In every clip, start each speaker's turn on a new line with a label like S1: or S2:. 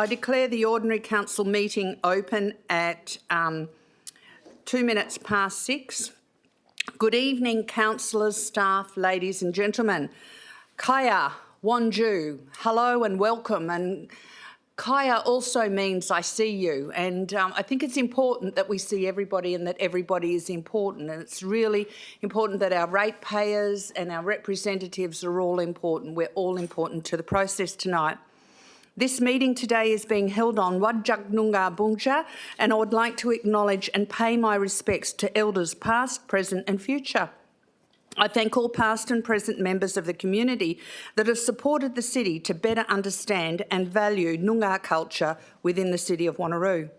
S1: I declare the ordinary council meeting open at 2 minutes past 6. Good evening, councillors, staff, ladies and gentlemen. Kaya, Wanju, hello and welcome. And Kaya also means I see you, and I think it's important that we see everybody and that everybody is important, and it's really important that our ratepayers and our representatives are all important. We're all important to the process tonight. This meeting today is being held on Wajak Noongar Bungja, and I would like to acknowledge and pay my respects to elders past, present and future. I thank all past and present members of the community that have supported the city to better understand and value Noongar culture within the city of Wanneroo.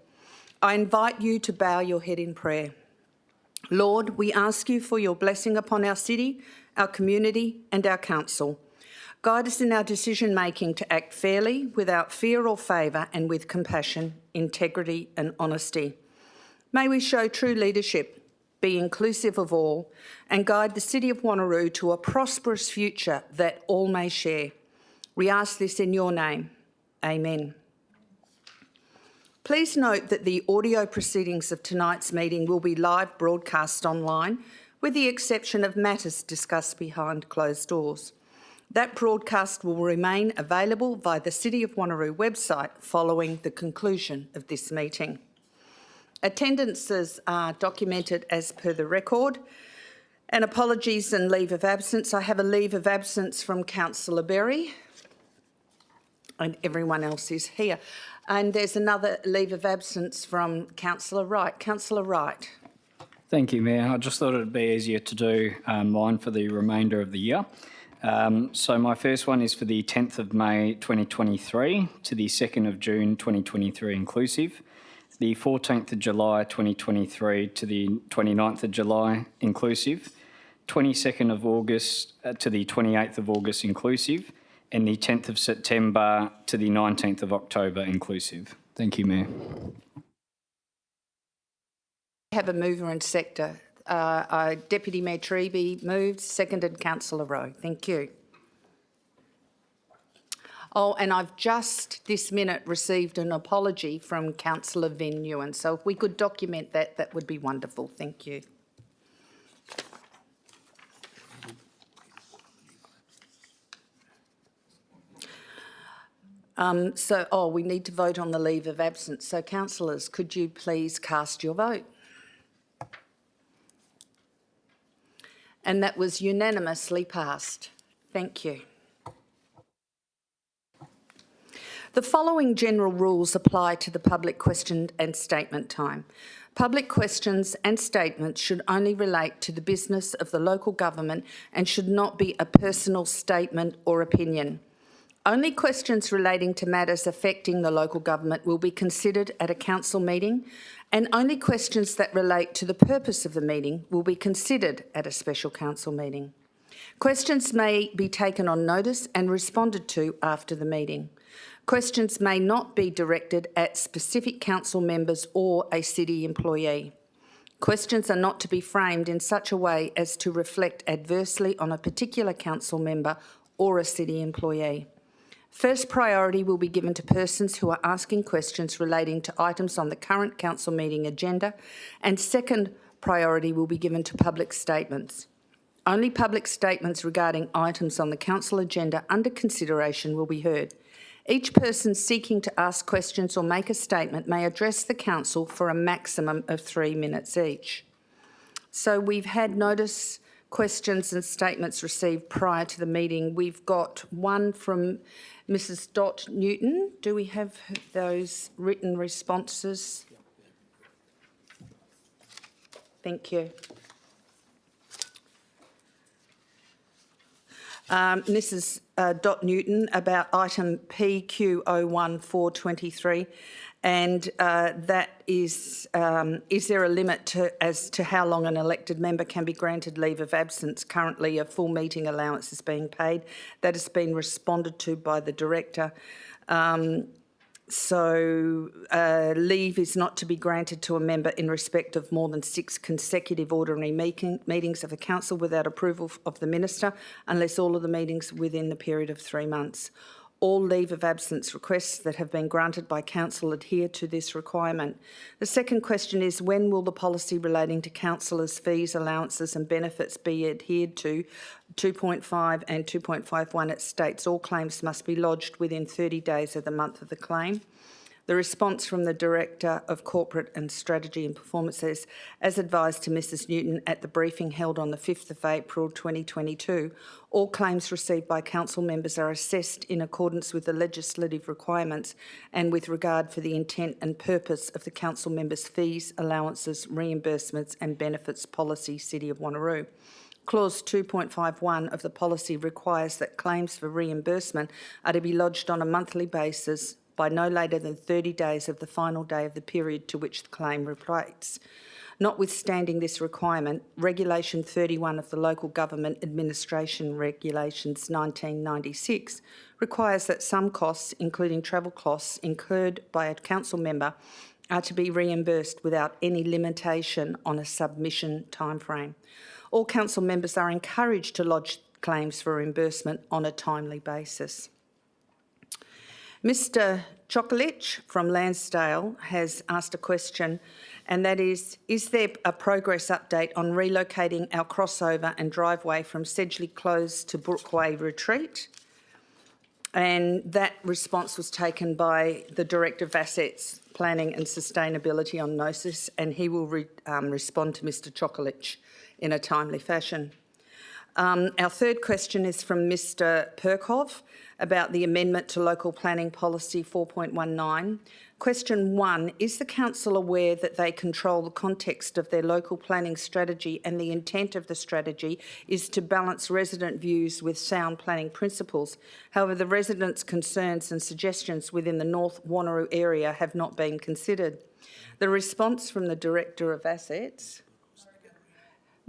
S1: I invite you to bow your head in prayer. Lord, we ask you for your blessing upon our city, our community and our council. Guide us in our decision-making to act fairly, without fear or favour, and with compassion, integrity and honesty. May we show true leadership, be inclusive of all, and guide the city of Wanneroo to a prosperous future that all may share. We ask this in your name. Amen. Please note that the audio proceedings of tonight's meeting will be live broadcast online, with the exception of matters discussed behind closed doors. That broadcast will remain available via the City of Wanneroo website following the conclusion of this meeting. Attendances are documented as per the record, and apologies and leave of absence. I have a leave of absence from Councillor Berry, and everyone else is here. And there's another leave of absence from Councillor Wright. Councillor Wright.
S2: Thank you, Mayor. I just thought it'd be easier to do mine for the remainder of the year. So my first one is for the 10th of May 2023 to the 2nd of June 2023 inclusive, the 14th of July 2023 to the 29th of July inclusive, 22nd of August to the 28th of August inclusive, and the 10th of September to the 19th of October inclusive. Thank you, Mayor.
S1: Have a mover and seconder. Deputy Mayor Treby moved, seconded Councillor Rowe. Thank you. Oh, and I've just this minute received an apology from Councillor Van Nguyen, so if we could document that, that would be wonderful. Thank you. We need to vote on the leave of absence. So, councillors, could you please cast your vote? And that was unanimously passed. Thank you. The following general rules apply to the public question and statement time. Public questions and statements should only relate to the business of the local government and should not be a personal statement or opinion. Only questions relating to matters affecting the local government will be considered at a council meeting, and only questions that relate to the purpose of the meeting will be considered at a special council meeting. Questions may be taken on notice and responded to after the meeting. Questions may not be directed at specific council members or a city employee. Questions are not to be framed in such a way as to reflect adversely on a particular council member or a city employee. First priority will be given to persons who are asking questions relating to items on the current council meeting agenda, and second priority will be given to public statements. Only public statements regarding items on the council agenda under consideration will be heard. Each person seeking to ask questions or make a statement may address the council for a maximum of 3 minutes each. So we've had notice, questions and statements received prior to the meeting. We've got one from Mrs. Dot Newton. Do we have those written responses? Thank you. Mrs. Dot Newton about item PQ01423, and that is there a limit as to how long an elected member can be granted leave of absence? Currently a full meeting allowance is being paid. That has been responded to by the Director. Leave is not to be granted to a member in respect of more than 6 consecutive ordinary meetings of the Council without approval of the Minister, unless all of the meetings within the period of 3 months. All leave of absence requests that have been granted by council adhere to this requirement. The second question is, when will the policy relating to councillors' fees, allowances and benefits be adhered to? 2.5 and 2.51, it states all claims must be lodged within 30 days of the month of the claim. The response from the Director of Corporate and Strategy and Performance says, as advised to Mrs Newton at the briefing held on the 5th of April 2022, all claims received by council members are assessed in accordance with the legislative requirements and with regard for the intent and purpose of the council members' fees, allowances, reimbursements and benefits policy, City of Wanneroo. Clause 2.51 of the policy requires that claims for reimbursement are to be lodged on a monthly basis by no later than 30 days of the final day of the period to which the claim relates. Notwithstanding this requirement, Regulation 31 of the Local Government Administration Regulations 1996 requires that some costs, including travel costs incurred by a council member, are to be reimbursed without any limitation on a submission timeframe. All council members are encouraged to lodge claims for reimbursement on a timely basis. Mr Chokolich from Lansdale has asked a question, and that is there a progress update on relocating our crossover and driveway from Sedgley Close to Brookway Retreat? And that response was taken by the Director of Assets, Planning and Sustainability on notice, and he will respond to Mr Chokolich in a timely fashion. Our third question is from Mr Perkov about the amendment to Local Planning Policy 4.19. Question 1, is the Council aware that they control the context of their local planning strategy and the intent of the strategy is to balance resident views with sound planning principles? However, the residents' concerns and suggestions within the North Wanneroo area have not been considered. The response from the Director of Assets.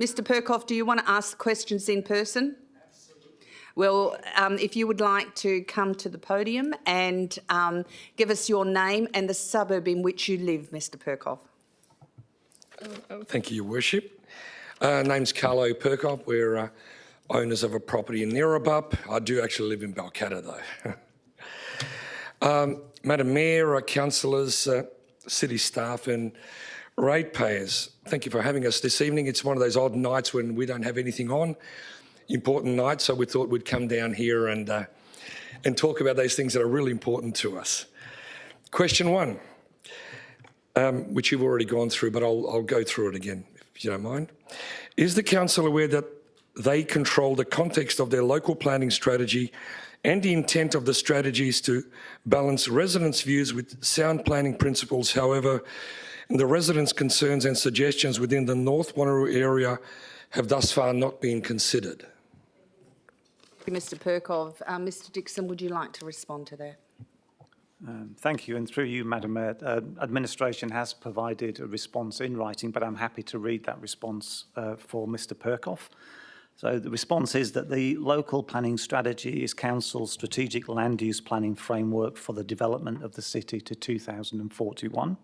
S1: Mr Perkov, do you want to ask questions in person? Well, if you would like to come to the podium and give us your name and the suburb in which you live, Mr Perkov.
S3: Thank you, Your Worship. Name's Carlo Perkov. We're owners of a property in Neerabup. I do actually live in Balcatta, though. Madam Mayor, councillors, city staff and ratepayers, thank you for having us this evening. It's one of those odd nights when we don't have anything on. Important night, so we thought we'd come down here and talk about those things that are really important to us. Question 1, which you've already gone through, but I'll go through it again, if you don't mind. Is the council aware that they control the context of their local planning strategy and the intent of the strategy is to balance residents' views with sound planning principles? However, the residents' concerns and suggestions within the North Wanneroo area have thus far not been considered.
S1: Thank you, Mr Perkov. Mr Dixon, would you like to respond to that?
S4: Thank you, and through you, Madam Mayor, administration has provided a response in writing, but I'm happy to read that response for Mr Perkov. So the response is that the local planning strategy is Council's strategic land use planning framework for the development of the city to 2041.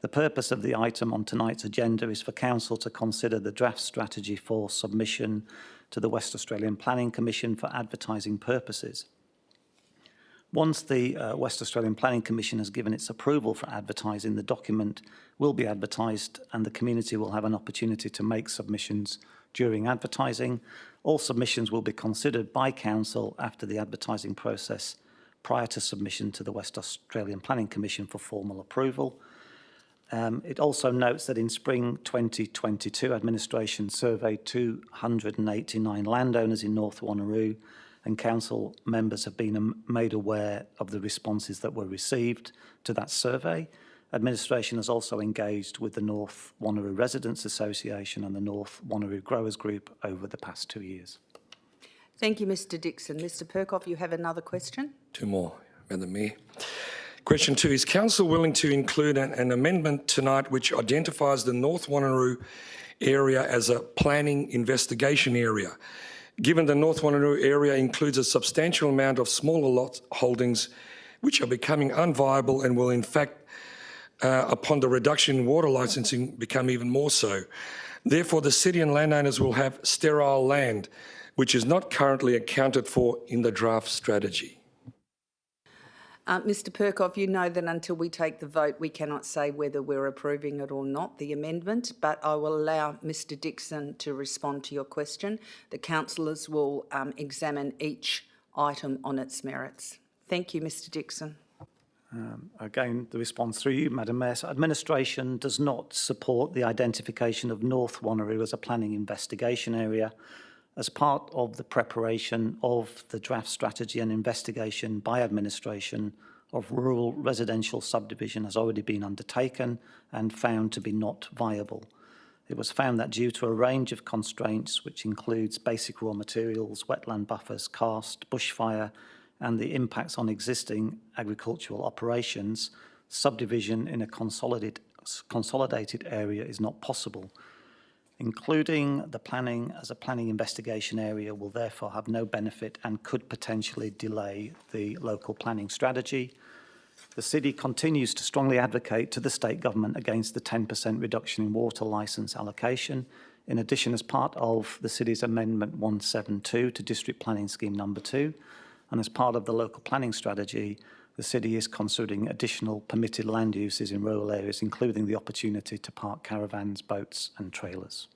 S4: The purpose of the item on tonight's agenda is for Council to consider the draft strategy for submission to the West Australian Planning Commission for advertising purposes. Once the West Australian Planning Commission has given its approval for advertising, the document will be advertised and the community will have an opportunity to make submissions during advertising. All submissions will be considered by Council after the advertising process prior to submission to the West Australian Planning Commission for formal approval. It also notes that in spring 2022, administration surveyed 289 landowners in North Wanneroo, and council members have been made aware of the responses that were received to that survey. Administration has also engaged with the North Wanneroo Residents Association and the North Wanneroo Growers Group over the past 2 years.
S1: Thank you, Mr Dixon. Mr Perkov, you have another question?
S3: 2 more, Madam Mayor. Question 2, is Council willing to include an amendment tonight which identifies the North Wanneroo area as a planning investigation area? Given the North Wanneroo area includes a substantial amount of smaller lot holdings which are becoming unviable and will in fact, upon the reduction in water licensing, become even more so. Therefore, the city and landowners will have sterile land which is not currently accounted for in the draft strategy.
S1: Mr Perkoff, you know that until we take the vote, we cannot say whether we're approving it or not, the amendment, but I will allow Mr Dixon to respond to your question. The councillors will examine each item on its merits. Thank you, Mr Dixon.
S4: Again, the response through you, Madam Mayor. So administration does not support the identification of North Wanneroo as a planning investigation area. As part of the preparation of the draft strategy and investigation by administration of rural residential subdivision has already been undertaken and found to be not viable. It was found that due to a range of constraints, which includes basic raw materials, wetland buffers, karst, bushfire, and the impacts on existing agricultural operations, subdivision in a consolidated area is not possible. Including the planning as a planning investigation area will therefore have no benefit and could potentially delay the local planning strategy. The city continues to strongly advocate to the state government against the 10% reduction in water licence allocation. In addition, as part of the city's Amendment 172 to District Planning Scheme Number 2, and as part of the local planning strategy, the city is considering additional permitted land uses in rural areas, including the opportunity to park caravans, boats and trailers.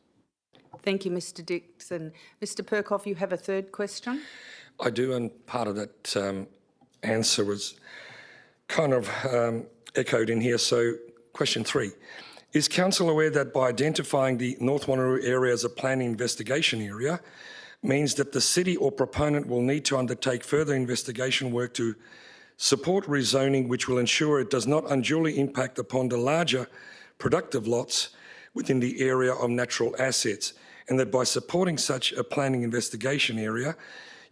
S1: Thank you, Mr Dixon. Mr Perkoff, you have a third question?
S3: I do, and part of that answer was kind of echoed in here. So question 3, is Council aware that by identifying the North Wanneroo area as a planning investigation area means that the city or proponent will need to undertake further investigation work to support rezoning, which will ensure it does not unduly impact upon the larger productive lots within the area of natural assets, and that by supporting such a planning investigation area,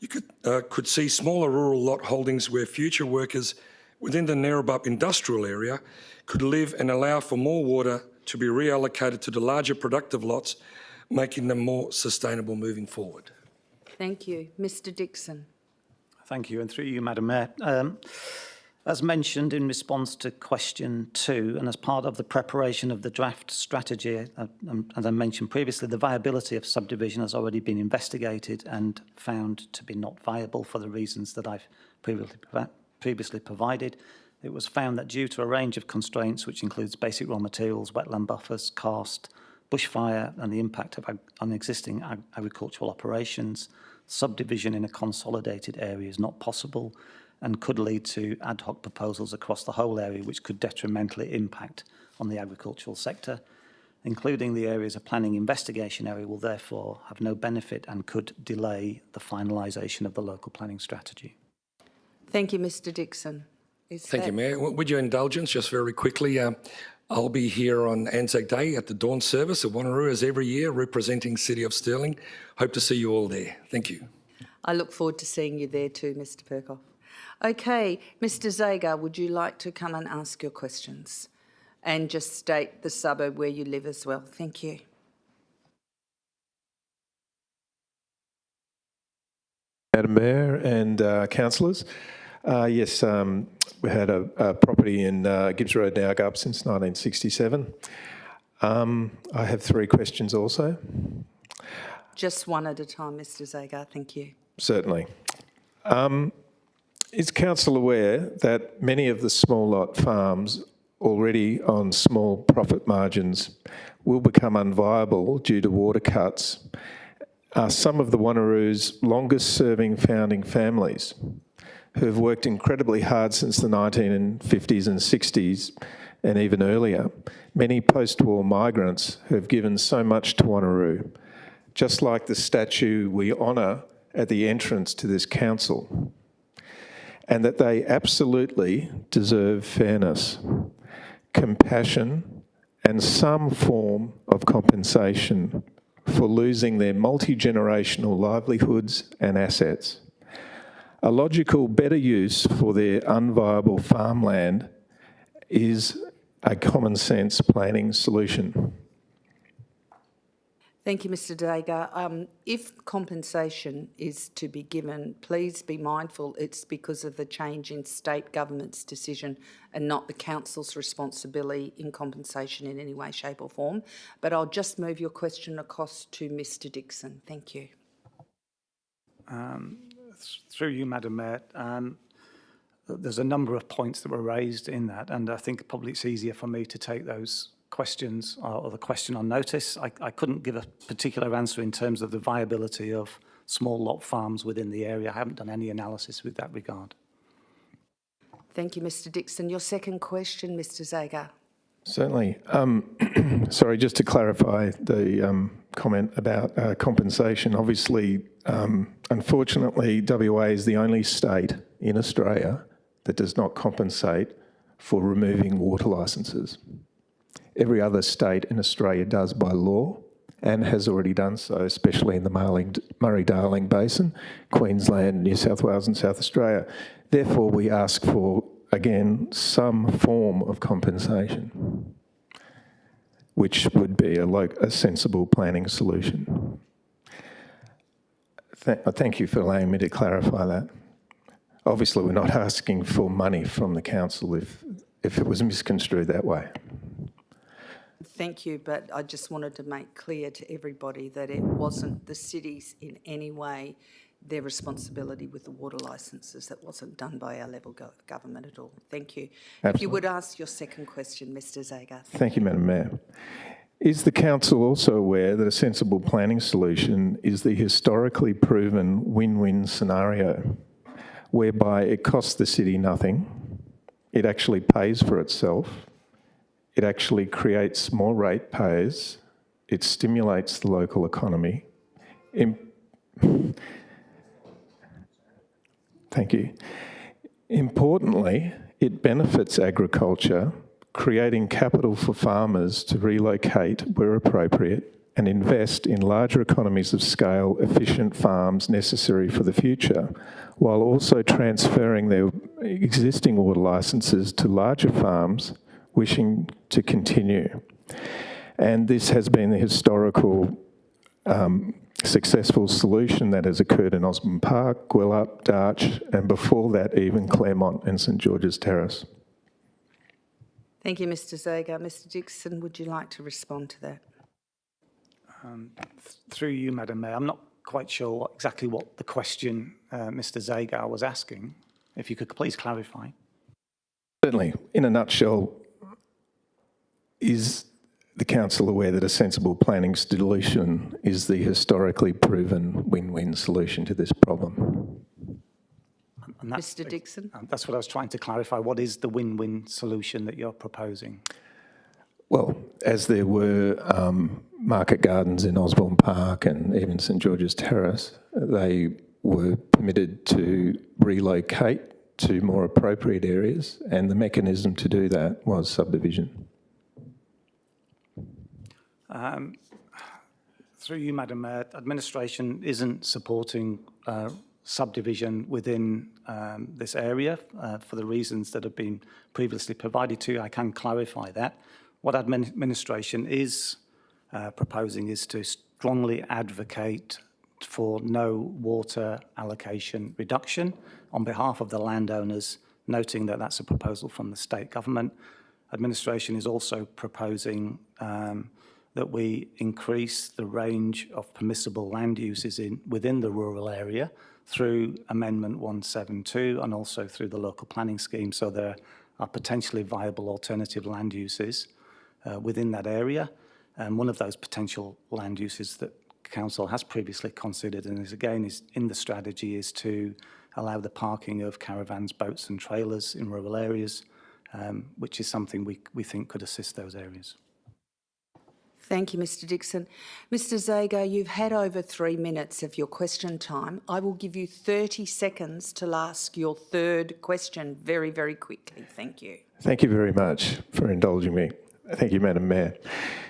S3: you could see smaller rural lot holdings where future workers within the Narrabeen industrial area could live and allow for more water to be reallocated to the larger productive lots, making them more sustainable moving forward.
S1: Thank you. Mr Dixon.
S4: Thank you, and through you, Madam Mayor. As mentioned in response to question 2, and as part of the preparation of the draft strategy, as I mentioned previously, the viability of subdivision has already been investigated and found to be not viable for the reasons that I've previously provided. It was found that due to a range of constraints, which includes basic raw materials, wetland buffers, karst, bushfire, and the impact on existing agricultural operations, subdivision in a consolidated area is not possible and could lead to ad hoc proposals across the whole area, which could detrimentally impact on the agricultural sector. Including the area as a planning investigation area will therefore have no benefit and could delay the finalisation of the local planning strategy.
S1: Thank you, Mr Dixon.
S3: Thank you, Mayor. With your indulgence, just very quickly, I'll be here on Anzac Day at the dawn service at Wanneroo as every year, representing City of Stirling. Hope to see you all there. Thank you.
S1: I look forward to seeing you there too, Mr Perkoff. Okay, Mr Zagar, would you like to come and ask your questions? And just state the suburb where you live as well. Thank you.
S5: Madam Mayor and councillors, yes, we had a property in Gibbs Road Narrabeen since 1967. I have 3 questions also.
S1: Just one at a time, Mr Zagar. Thank you.
S5: Certainly. Is Council aware that many of the small lot farms already on small profit margins will become unviable due to water cuts? Are some of the Wanneroo's longest serving founding families who have worked incredibly hard since the 1950s and 60s and even earlier, many post-war migrants who have given so much to Wanneroo, just like the statue we honour at the entrance to this council, and that they absolutely deserve fairness, compassion and some form of compensation for losing their multi-generational livelihoods and assets. A logical, better use for their unviable farmland is a common sense planning solution.
S1: Thank you, Mr Zagar. If compensation is to be given, please be mindful it's because of the change in state government's decision and not the council's responsibility in compensation in any way, shape or form. But I'll just move your question across to Mr Dixon. Thank you.
S4: Through you, Madam Mayor. there's a number of points that were raised in that, and I think probably it's easier for me to take those questions or the question on notice. I couldn't give a particular answer in terms of the viability of small lot farms within the area. I haven't done any analysis with that regard.
S1: Thank you, Mr Dixon. Your second question, Mr Zagar.
S5: Certainly. Sorry, just to clarify the comment about compensation. Obviously, unfortunately, WA is the only state in Australia that does not compensate for removing water licences. Every other state in Australia does by law and has already done so, especially in the Murray-Darling Basin, Queensland, New South Wales and South Australia. Therefore, we ask for, again, some form of compensation, which would be a sensible planning solution. Thank you for allowing me to clarify that. Obviously, we're not asking for money from the council if it was misconstrued that way.
S1: Thank you, but I just wanted to make clear to everybody that it wasn't the city's in any way their responsibility with the water licences. That wasn't done by our level of government at all. Thank you.
S5: Absolutely.
S1: If you would ask your second question, Mr Zagar.
S5: Thank you, Madam Mayor. Is the council also aware that a sensible planning solution is the historically proven win-win scenario, whereby it costs the city nothing, it actually pays for itself, it actually creates more ratepayers, it stimulates the local economy. Thank you. Importantly, it benefits agriculture, creating capital for farmers to relocate where appropriate and invest in larger economies of scale, efficient farms necessary for the future, while also transferring their existing water licences to larger farms wishing to continue. And this has been the historical successful solution that has occurred in Osborne Park, Gwelup, Darch, and before that even Claremont and St George's Terrace.
S1: Thank you, Mr Zagar. Mr Dixon, would you like to respond to that?
S4: Through you, Madam Mayor, I'm not quite sure exactly what the question Mr Zagar was asking. If you could please clarify.
S5: Certainly. In a nutshell, is the council aware that a sensible planning solution is the historically proven win-win solution to this problem?
S1: Mr Dixon?
S4: That's what I was trying to clarify. What is the win-win solution that you're proposing?
S5: Well, as there were market gardens in Osborne Park and even St George's Terrace, they were permitted to relocate to more appropriate areas, and the mechanism to do that was subdivision.
S4: Through you, Madam Mayor, administration isn't supporting subdivision within this area for the reasons that have been previously provided to you. I can clarify that. What administration is proposing is to strongly advocate for no water allocation reduction on behalf of the landowners, noting that that's a proposal from the state government. Administration is also proposing that we increase the range of permissible land uses within the rural area through Amendment 172 and also through the local planning scheme, so there are potentially viable alternative land uses within that area. And one of those potential land uses that Council has previously considered and is in the strategy is to allow the parking of caravans, boats and trailers in rural areas, which is something we think could assist those areas.
S1: Thank you, Mr Dixon. Mr Zagar, you've had over 3 minutes of your question time. I will give you 30 seconds to ask your third question very, very quickly. Thank you.
S5: Thank you very much for indulging me. Thank you, Madam Mayor.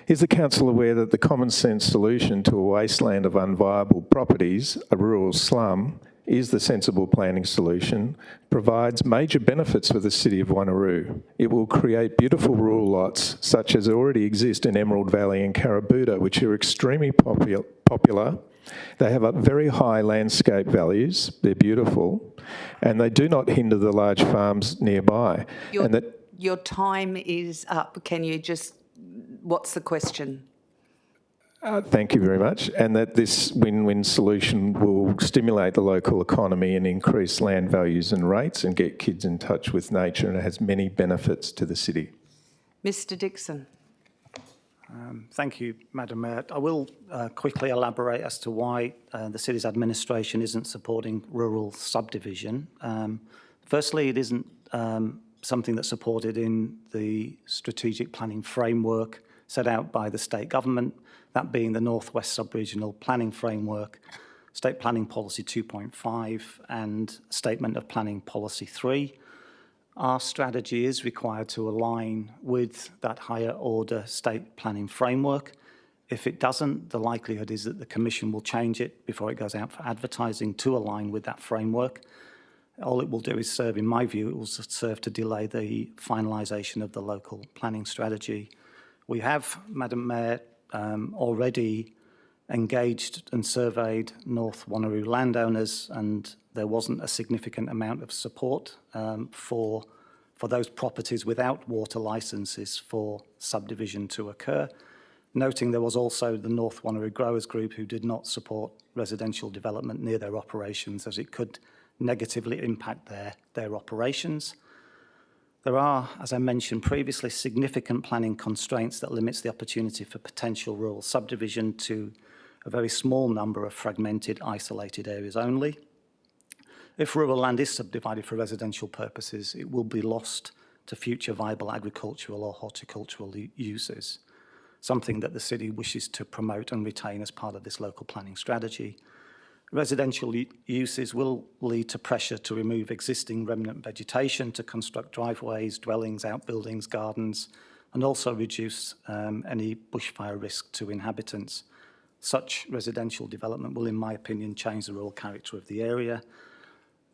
S5: Is the council aware that the common sense solution to a wasteland of unviable properties, a rural slum, is the sensible planning solution, provides major benefits for the city of Wanneroo. It will create beautiful rural lots such as already exist in Emerald Valley and Carrabuda, which are extremely popular. They have a very high landscape values, they're beautiful, and they do not hinder the large farms nearby.
S1: Your time is up. Can you just, what's the question?
S5: Thank you very much. And that this win-win solution will stimulate the local economy and increase land values and rates and get kids in touch with nature, and it has many benefits to the city.
S1: Mr Dixon.
S4: Thank you, Madam Mayor. I will quickly elaborate as to why the city's administration isn't supporting rural subdivision. Firstly, it isn't something that's supported in the strategic planning framework set out by the state government, that being the North West Sub-Regional Planning Framework, State Planning Policy 2.5 and Statement of Planning Policy 3. Our strategy is required to align with that higher order state planning framework. If it doesn't, the likelihood is that the Commission will change it before it goes out for advertising to align with that framework. All it will do is serve, in my view, it will serve to delay the finalisation of the local planning strategy. We have, Madam Mayor, already engaged and surveyed North Wanneroo landowners, and there wasn't a significant amount of support for those properties without water licences for subdivision to occur. Noting there was also the North Wanneroo Growers Group who did not support residential development near their operations, as it could negatively impact their operations. There are, as I mentioned previously, significant planning constraints that limits the opportunity for potential rural subdivision to a very small number of fragmented, isolated areas only. If rural land is subdivided for residential purposes, it will be lost to future viable agricultural or horticultural uses, something that the city wishes to promote and retain as part of this local planning strategy. Residential uses will lead to pressure to remove existing remnant vegetation, to construct driveways, dwellings, outbuildings, gardens, and also reduce any bushfire risk to inhabitants. Such residential development will, in my opinion, change the rural character of the area.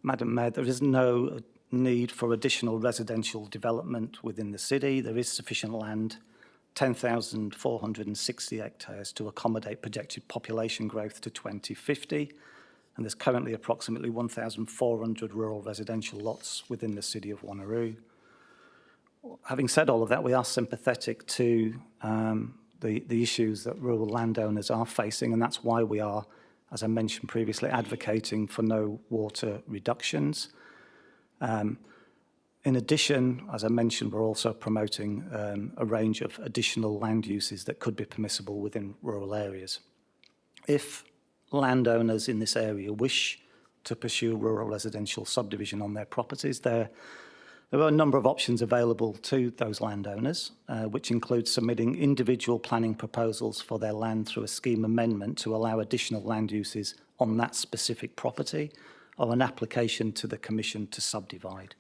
S4: Madam Mayor, there is no need for additional residential development within the city. There is sufficient land, 10,460 hectares, to accommodate projected population growth to 2050. And there's currently approximately 1,400 rural residential lots within the city of Wanneroo. Having said all of that, we are sympathetic to the issues that rural landowners are facing, and that's why we are, as I mentioned previously, advocating for no water reductions. In addition, as I mentioned, we're also promoting a range of additional land uses that could be permissible within rural areas. If landowners in this area wish to pursue rural residential subdivision on their properties, there are a number of options available to those landowners, which include submitting individual planning proposals for their land through a scheme amendment to allow additional land uses on that specific property, or an application to the Commission to subdivide.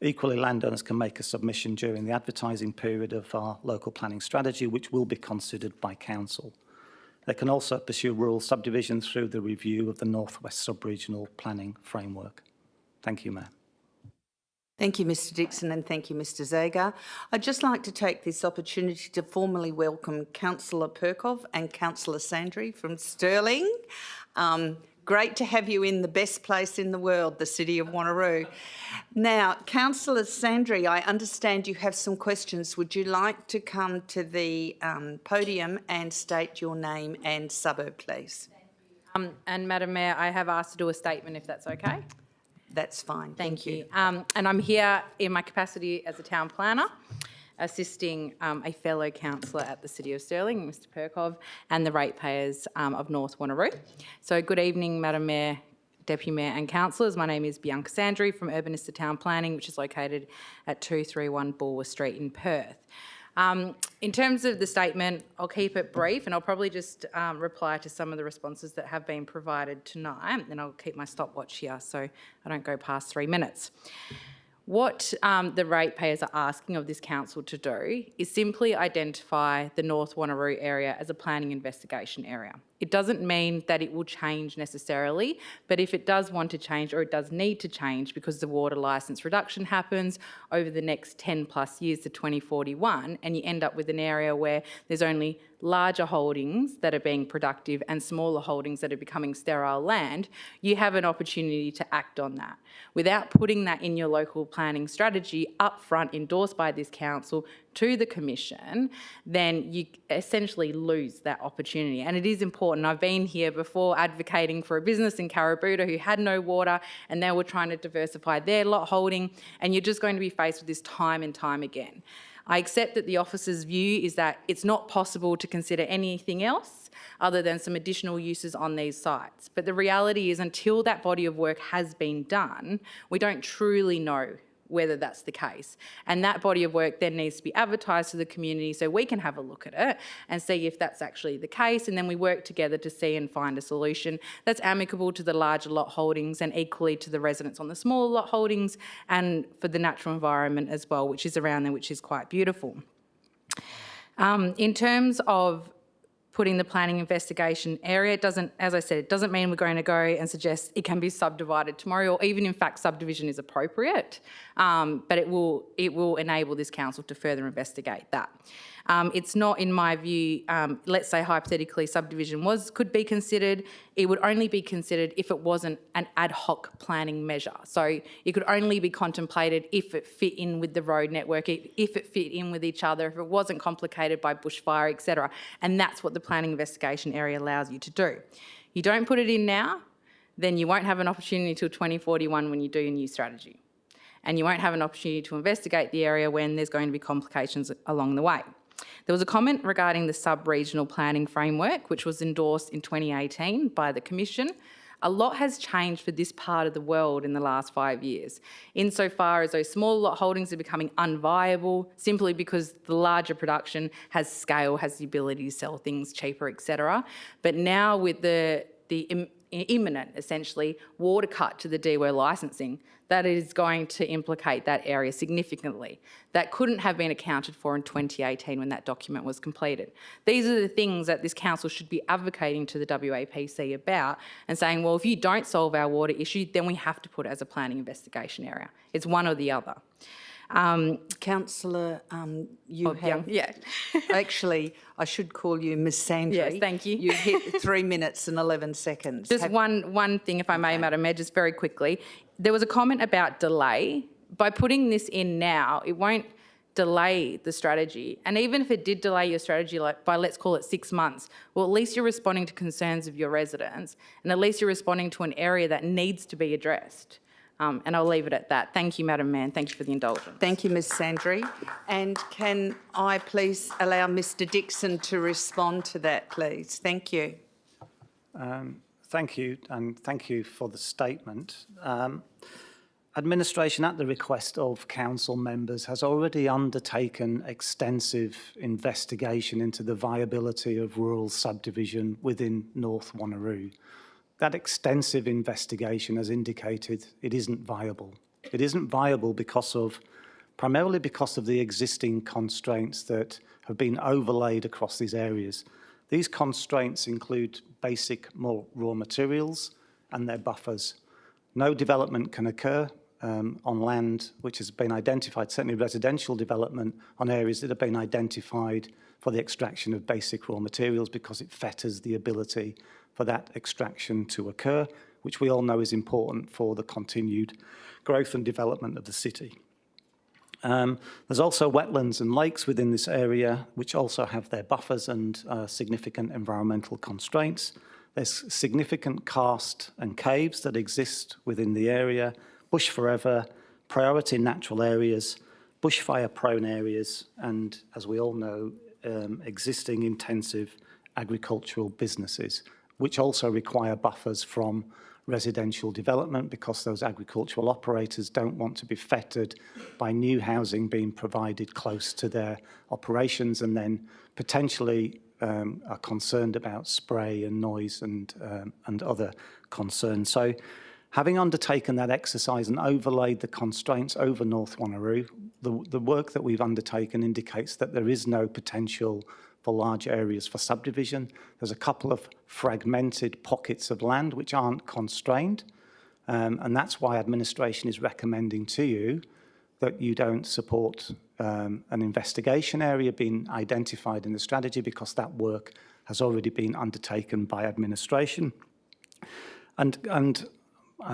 S4: Equally, landowners can make a submission during the advertising period of our local planning strategy, which will be considered by Council. They can also pursue rural subdivision through the review of the North West Sub-Regional Planning Framework. Thank you, Mayor.
S1: Thank you, Mr Dixon, and thank you, Mr Zagar. I'd just like to take this opportunity to formally welcome Councillor Perkov and Councillor Sandry from Stirling. Great to have you in the best place in the world, the city of Wanneroo. Now, Councillor Sandry, I understand you have some questions. Would you like to come to the podium and state your name and suburb, please?
S6: And Madam Mayor, I have asked to do a statement, if that's okay.
S1: That's fine.
S6: Thank you. And I'm here in my capacity as a town planner, assisting a fellow councillor at the City of Stirling, Mr Perkov, and the ratepayers of North Wanneroo. So good evening, Madam Mayor, Deputy Mayor and councillors. My name is Bianca Sandry from Urbanista Town Planning, which is located at 231 Bulwer Street in Perth. In terms of the statement, I'll keep it brief, and I'll probably just reply to some of the responses that have been provided tonight, and I'll keep my stopwatch here so I don't go past 3 minutes. What the ratepayers are asking of this council to do is simply identify the North Wanneroo area as a planning investigation area. It doesn't mean that it will change necessarily, but if it does want to change, or it does need to change because the water licence reduction happens over the next 10 plus years to 2041, and you end up with an area where there's only larger holdings that are being productive and smaller holdings that are becoming sterile land, you have an opportunity to act on that. Without putting that in your local planning strategy up front, endorsed by this council to the Commission, then you essentially lose that opportunity. And it is important. I've been here before advocating for a business in Carrabuta who had no water and they were trying to diversify their lot holding, and you're just going to be faced with this time and time again. I accept that the officer's view is that it's not possible to consider anything else other than some additional uses on these sites. But the reality is, until that body of work has been done, we don't truly know whether that's the case. And that body of work then needs to be advertised to the community so we can have a look at it and see if that's actually the case, and then we work together to see and find a solution that's amicable to the larger lot holdings and equally to the residents on the smaller lot holdings, and for the natural environment as well, which is around there, which is quite beautiful. In terms of putting the planning investigation area, it doesn't, as I said, it doesn't mean we're going to go and suggest it can be subdivided tomorrow, or even in fact subdivision is appropriate, but it will enable this council to further investigate that. It's not, in my view, let's say hypothetically subdivision could be considered, it would only be considered if it wasn't an ad hoc planning measure. So it could only be contemplated if it fit in with the road network, if it fit in with each other, if it wasn't complicated by bushfire, etc. And that's what the planning investigation area allows you to do. You don't put it in now, then you won't have an opportunity until 2041 when you do your new strategy. And you won't have an opportunity to investigate the area when there's going to be complications along the way. There was a comment regarding the sub-regional planning framework, which was endorsed in 2018 by the Commission. A lot has changed for this part of the world in the last 5 years, insofar as those small lot holdings are becoming unviable simply because the larger production has scale, has the ability to sell things cheaper, etc. But now with the imminent, essentially, water cut to the DWER licensing, that is going to implicate that area significantly. That couldn't have been accounted for in 2018 when that document was completed. These are the things that this council should be advocating to the WAPC about and saying, well, if you don't solve our water issue, then we have to put it as a planning investigation area. It's one or the other.
S1: Councillor, you have...
S6: Yeah.
S1: Actually, I should call you Ms Sandry.
S6: Yes, thank you.
S1: You hit 3 minutes and 11 seconds.
S6: Just one thing, if I may, Madam Mayor, just very quickly. There was a comment about delay. By putting this in now, it won't delay the strategy. And even if it did delay your strategy by, let's call it 6 months, well, at least you're responding to concerns of your residents, and at least you're responding to an area that needs to be addressed. And I'll leave it at that. Thank you, Madam Mayor, and thank you for the indulgence.
S1: Thank you, Ms Sandry. And can I please allow Mr Dixon to respond to that, please? Thank you.
S4: Thank you, and thank you for the statement. Administration, at the request of council members, has already undertaken extensive investigation into the viability of rural subdivision within North Wanneroo. That extensive investigation has indicated it isn't viable. It isn't viable primarily because of the existing constraints that have been overlaid across these areas. These constraints include basic raw materials and their buffers. No development can occur on land which has been identified, certainly residential development on areas that have been identified for the extraction of basic raw materials, because it fetters the ability for that extraction to occur, which we all know is important for the continued growth and development of the city. There's also wetlands and lakes within this area, which also have their buffers and significant environmental constraints. There's significant karst and caves that exist within the area, bush forever, priority natural areas, bushfire-prone areas, and, as we all know, existing intensive agricultural businesses, which also require buffers from residential development, because those agricultural operators don't want to be fettered by new housing being provided close to their operations, and then potentially are concerned about spray and noise and other concerns. So having undertaken that exercise and overlaid the constraints over North Wanneroo, the work that we've undertaken indicates that there is no potential for large areas for subdivision. There's a couple of fragmented pockets of land which aren't constrained. And that's why administration is recommending to you that you don't support an investigation area being identified in the strategy, because that work has already been undertaken by administration. And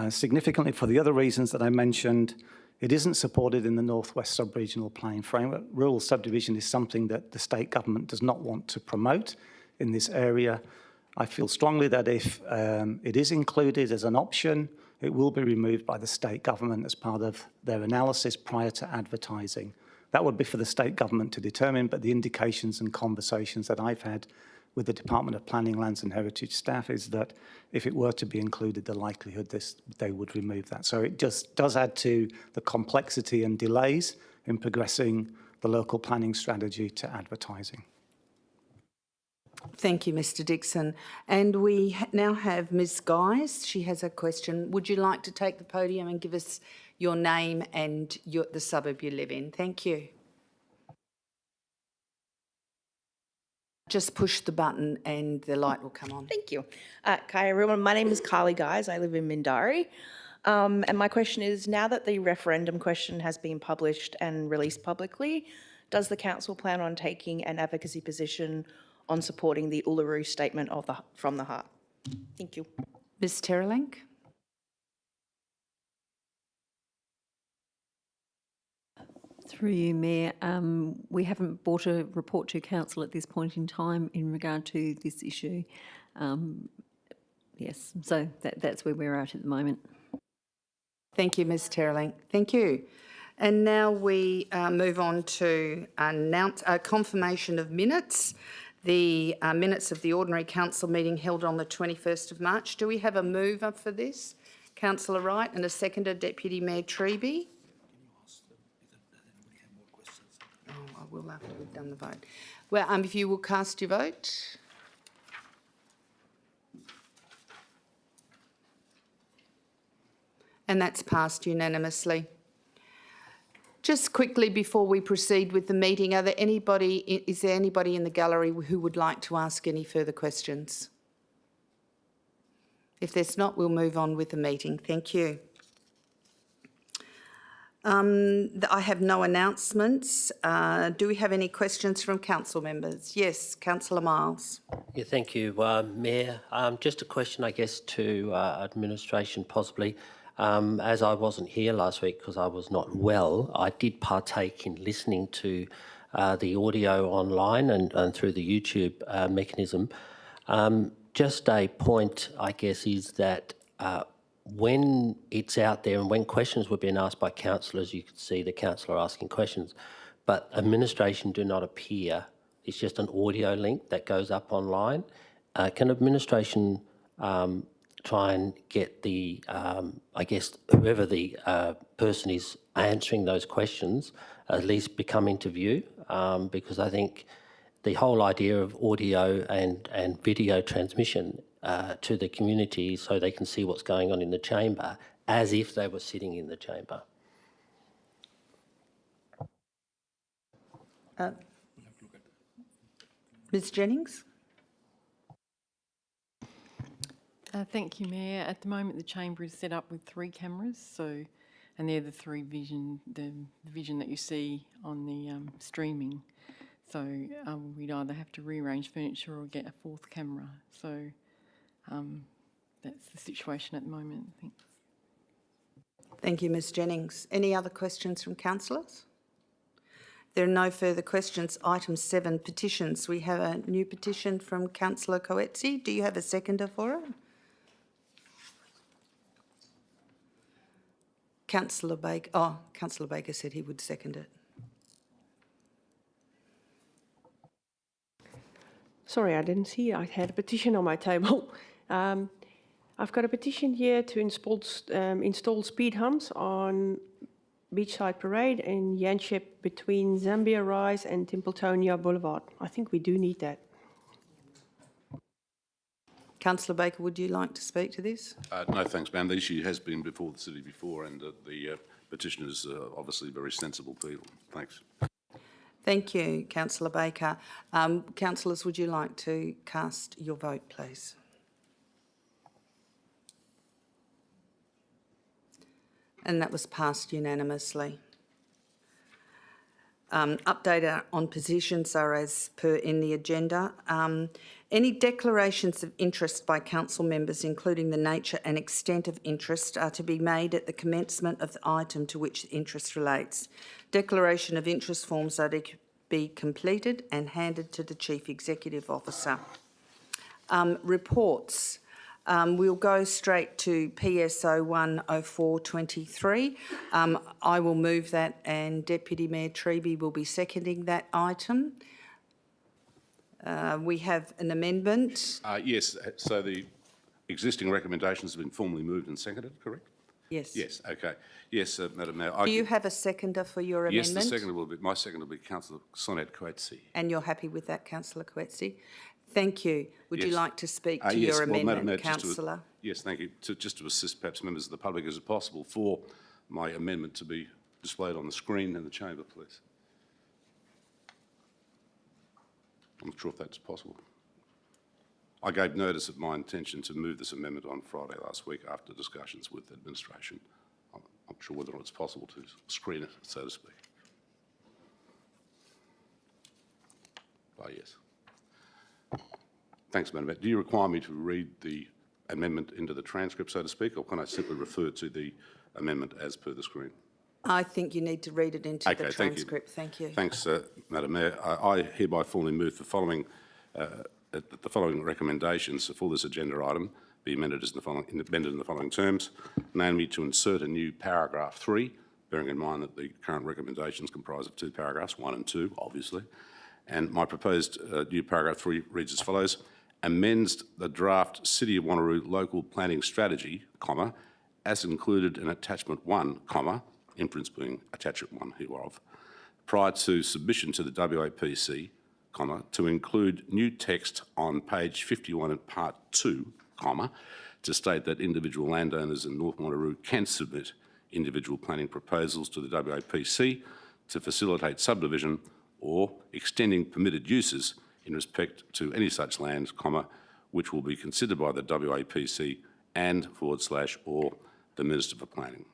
S4: significantly, for the other reasons that I mentioned, it isn't supported in the North West Sub-Regional Planning Framework. Rural subdivision is something that the state government does not want to promote in this area. I feel strongly that if it is included as an option, it will be removed by the state government as part of their analysis prior to advertising. That would be for the state government to determine, but the indications and conversations that I've had with the Department of Planning, Lands and Heritage staff is that if it were to be included, the likelihood they would remove that. So it just does add to the complexity and delays in progressing the local planning strategy to advertising.
S1: Thank you, Mr Dixon. And we now have Ms Guys. She has a question. Would you like to take the podium and give us your name and the suburb you live in? Thank you. Just push the button and the light will come on.
S7: Thank you. Hi, everyone. My name is Carly Guys. I live in Mindarie. And my question is, now that the referendum question has been published and released publicly, does the council plan on taking an advocacy position on supporting the Uluru Statement from the Heart? Thank you.
S1: Ms Terrelink.
S8: Through you, Mayor, we haven't brought a report to Council at this point in time in regard to this issue. Yes, so that's where we're at the moment.
S1: Thank you, Ms Terrelink. Thank you. And now we move on to confirmation of minutes. The minutes of the ordinary council meeting held on the 21st of March. Do we have a mover for this? Councillor Wright, and a seconder, Deputy Mayor Treby. Oh, I will after we've done the vote. Well, if you will cast your vote. And that's passed unanimously. Just quickly before we proceed with the meeting, is there anybody in the gallery who would like to ask any further questions? If there's not, we'll move on with the meeting. Thank you. I have no announcements. Do we have any questions from council members? Yes, Councillor Miles.
S9: Yeah, thank you, Mayor. Just a question, I guess, to administration possibly. As I wasn't here last week because I was not well, I did partake in listening to the audio online and through the YouTube mechanism. Just a point, I guess, is that when it's out there and when questions were being asked by councillors, you could see the councillor asking questions, but administration do not appear. It's just an audio link that goes up online. Can administration try and get the, I guess, whoever the person is answering those questions, at least become into view, because I think the whole idea of audio and video transmission to the community so they can see what's going on in the chamber as if they were sitting in the chamber.
S1: Ms Jennings?
S8: Thank you, Mayor. At the moment, the chamber is set up with 3 cameras, and they're the the vision that you see on the streaming. So we'd either have to rearrange furniture or get a 4th camera. So that's the situation at the moment. Thanks.
S1: Thank you, Ms Jennings. Any other questions from councillors? There are no further questions. Item 7, petitions. We have a new petition from Councillor Coetzee. Do you have a seconder for it? Councillor Baker. Oh, Councillor Baker said he would second it.
S10: Sorry, I didn't see. I had a petition on my table. I've got a petition here to install speed humps on Beachside Parade in Yanchep between Zambia Rise and Timpletonia Boulevard. I think we do need that.
S1: Councillor Baker, would you like to speak to this?
S11: No, thanks, ma'am. The issue has been before the city before, and the petitioner is obviously very sensible people. Thanks.
S1: Thank you, Councillor Baker. Councillors, would you like to cast your vote, please? And that was passed unanimously. Update on positions are as per in the agenda. Any declarations of interest by council members, including the nature and extent of interest, are to be made at the commencement of the item to which the interest relates. Declaration of interest forms are to be completed and handed to the Chief Executive Officer. Reports. We'll go straight to PSO 10423. I will move that and Deputy Mayor Treby will be seconding that item. We have an amendment.
S11: Yes, so the existing recommendations have been formally moved and seconded, correct?
S1: Yes.
S11: Yes, okay. Yes, Madam Mayor.
S1: Do you have a seconder for your
S11: Yes,
S1: amendment?
S11: my seconder will be Councillor Sonet Coetzee.
S1: And you're happy with that, Councillor Coetzee? Thank you. Would you
S11: Yes.
S1: like to speak to
S11: Yes,
S1: your
S11: well, Madam
S1: amendment,
S11: Mayor,
S1: Councillor?
S11: Yes, thank you. Just to assist perhaps members of the public, is it possible for my amendment to be displayed on the screen in the chamber, please? I'm not sure if that's possible. I gave notice of my intention to move this amendment on Friday last week after discussions with the administration. I'm not sure whether or not it's possible to screen it, so to speak. Oh, yes. Thanks, Madam Mayor. Do you require me to read the amendment into the transcript, so to speak, or can I simply refer to the amendment as per the screen?
S1: I think you need to read it into the transcript. Thank you.
S11: Thanks, Madam Mayor. I hereby formally move the following recommendations for this agenda item be amended in the following terms, namely to insert a new paragraph 3, bearing in mind that the current recommendations comprise of 2 paragraphs, 1 and 2, obviously. And my proposed new paragraph 3 reads as follows: amends the draft City of Wanneroo local planning strategy, comma, as included in attachment 1, comma, inference being attachment 1 hereof, prior to submission to the WAPC, comma, to include new text on page 51 in part 2, comma, to state that individual landowners in North Wanneroo can submit individual planning proposals to the WAPC to facilitate subdivision or extending permitted uses in respect to any such lands, comma, which will be considered by the WAPC and / or the Minister for Planning.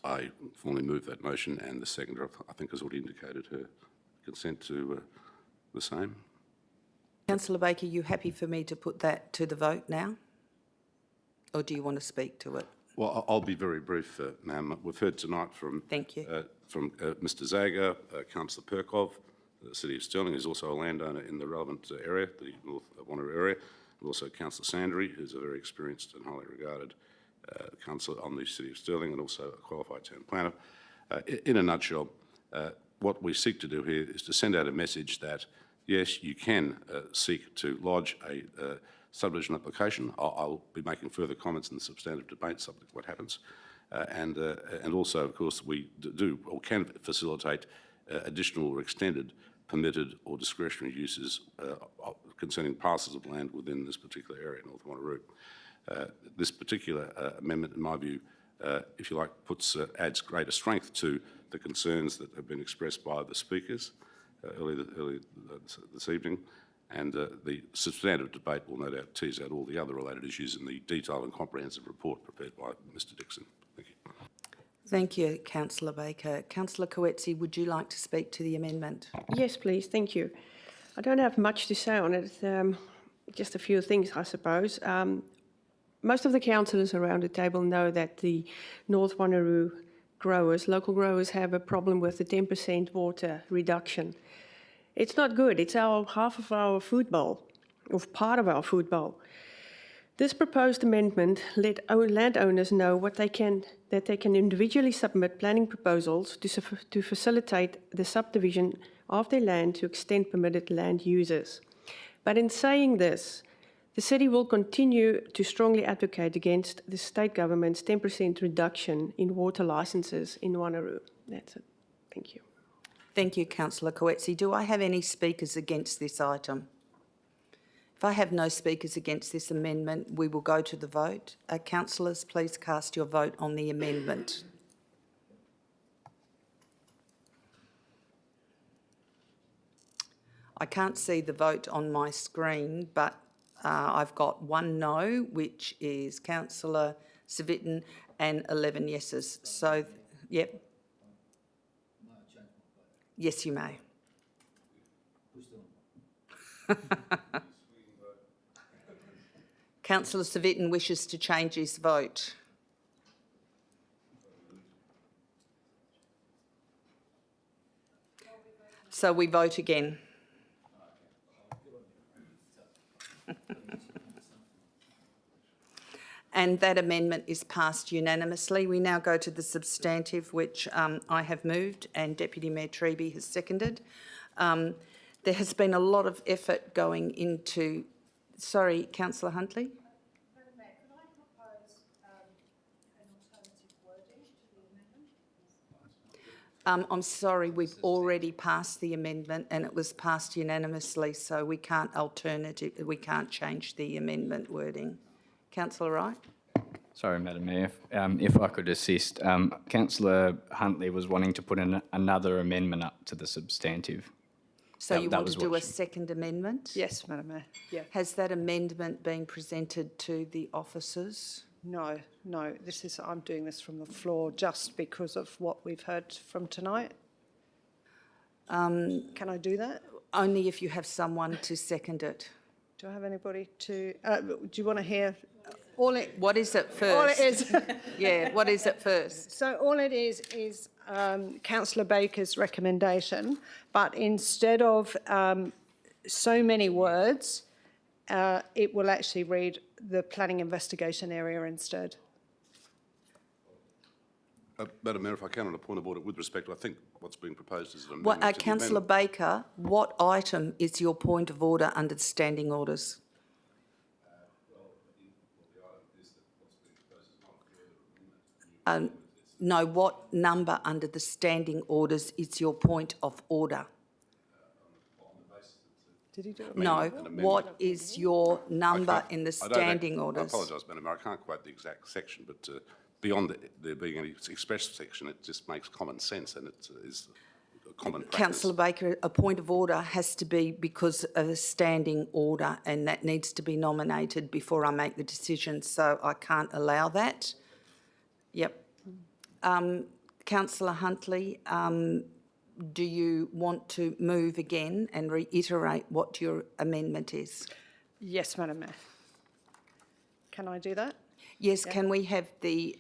S11: I formally move that motion, and the seconder, I think, has already indicated her consent to the same.
S1: Councillor Baker, you happy for me to put that to the vote now? Or do you want to speak to it?
S11: Well, I'll be very brief, ma'am. We've heard tonight from
S1: Thank you.
S11: Mr Zager, Councillor Perkov, the City of Stirling, who's also a landowner in the relevant area, the North Wanneroo area, and also Councillor Sandry, who's a very experienced and highly regarded councillor on the City of Stirling and also a qualified town planner. In a nutshell, what we seek to do here is to send out a message that, yes, you can seek to lodge a subdivision application. I'll be making further comments in the substantive debate, subject to what happens. And also, of course, we do or can facilitate additional or extended permitted or discretionary uses concerning parcels of land within this particular area, North Wanneroo. This particular amendment, in my view, if you like, adds greater strength to the concerns that have been expressed by the speakers earlier this evening, and the substantive debate will no doubt tease out all the other related issues in the detailed and comprehensive report prepared by Mr Dixon. Thank you.
S1: Thank you, Councillor Baker. Councillor Coetzee, would you like to speak to the amendment?
S10: Yes, please. Thank you. I don't have much to say on it. Just a few things, I suppose. Most of the councillors around the table know that the North Wanneroo growers, local growers, have a problem with the 10% water reduction. It's not good. It's half of our food bowl, or part of our food bowl. This proposed amendment let landowners know that they can individually submit planning proposals to facilitate the subdivision of their land to extend permitted land uses. But in saying this, the city will continue to strongly advocate against the state government's 10% reduction in water licences in Wanneroo. That's it. Thank you.
S1: Thank you, Councillor Coetzee. Do I have any speakers against this item? If I have no speakers against this amendment, we will go to the vote. Councillors, please cast your vote on the amendment. I can't see the vote on my screen, but I've got 1 no, which is Councillor Civic, and 11 yeses. So, yep. Yes, you may. Councillor Civic wishes to change his vote. So we vote again. And that amendment is passed unanimously. We now go to the substantive, which I have moved and Deputy Mayor Treby has seconded. There has been a lot of effort going into... Sorry, Councillor Huntley?
S12: Madam Mayor, could I propose an alternative wording to the amendment?
S1: I'm sorry, we've already passed the amendment and it was passed unanimously, so we can't change the amendment wording. Councillor Wright?
S2: Sorry, Madam Mayor, if I could assist. Councillor Huntley was wanting to put in another amendment up to the substantive.
S1: So you want to do a second amendment?
S12: Yes, Madam Mayor. Yeah.
S1: Has that amendment been presented to the officers?
S12: No. I'm doing this from the floor just because of what we've heard from tonight. Can I do that?
S1: Only if you have someone to second it.
S12: Do I have anybody to... do you want to hear...
S1: What is it first?
S12: All it is...
S1: Yeah, what is it first?
S12: So all it is Councillor Baker's recommendation, but instead of so many words, it will actually read the planning investigation area instead.
S11: Madam Mayor, if I can, on a point of order, with respect, I think what's being proposed is an amendment to the
S1: Councillor
S11: amendment.
S1: Baker, what item is your point of order under the standing orders? No, what number under the standing orders is your point of order?
S12: Did he do it?
S1: No, what is your number in the standing
S11: I
S1: orders?
S11: apologise, Madam Mayor, I can't quote the exact section, but beyond there being any express section, it just makes common sense and it is a common practice.
S1: Councillor Baker, a point of order has to be because of a standing order and that needs to be nominated before I make the decision, so I can't allow that. Yep. Councillor Huntley, do you want to move again and reiterate what your amendment is?
S12: Yes, Madam Mayor. Can I do that?
S1: Yes, can we have the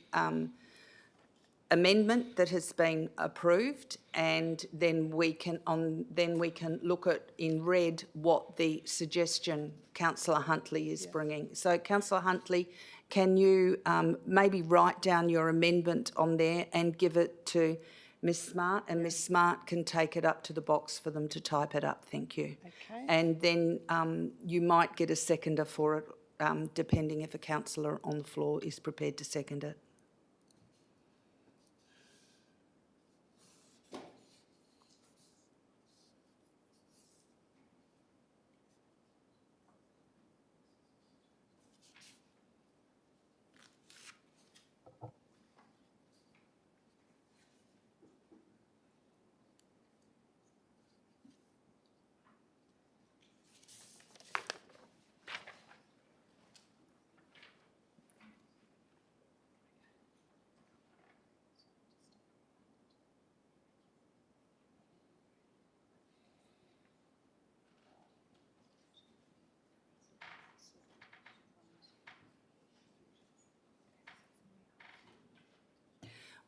S1: amendment that has been approved, and then we can look at in red what the suggestion Councillor Huntley is bringing. So, Councillor Huntley, can you maybe write down your amendment on there and give it to Ms Smart, and Ms Smart can take it up to the box for them to type it up. Thank you.
S12: Okay.
S1: And then you might get a seconder for it, depending if a councillor on the floor is prepared to second it.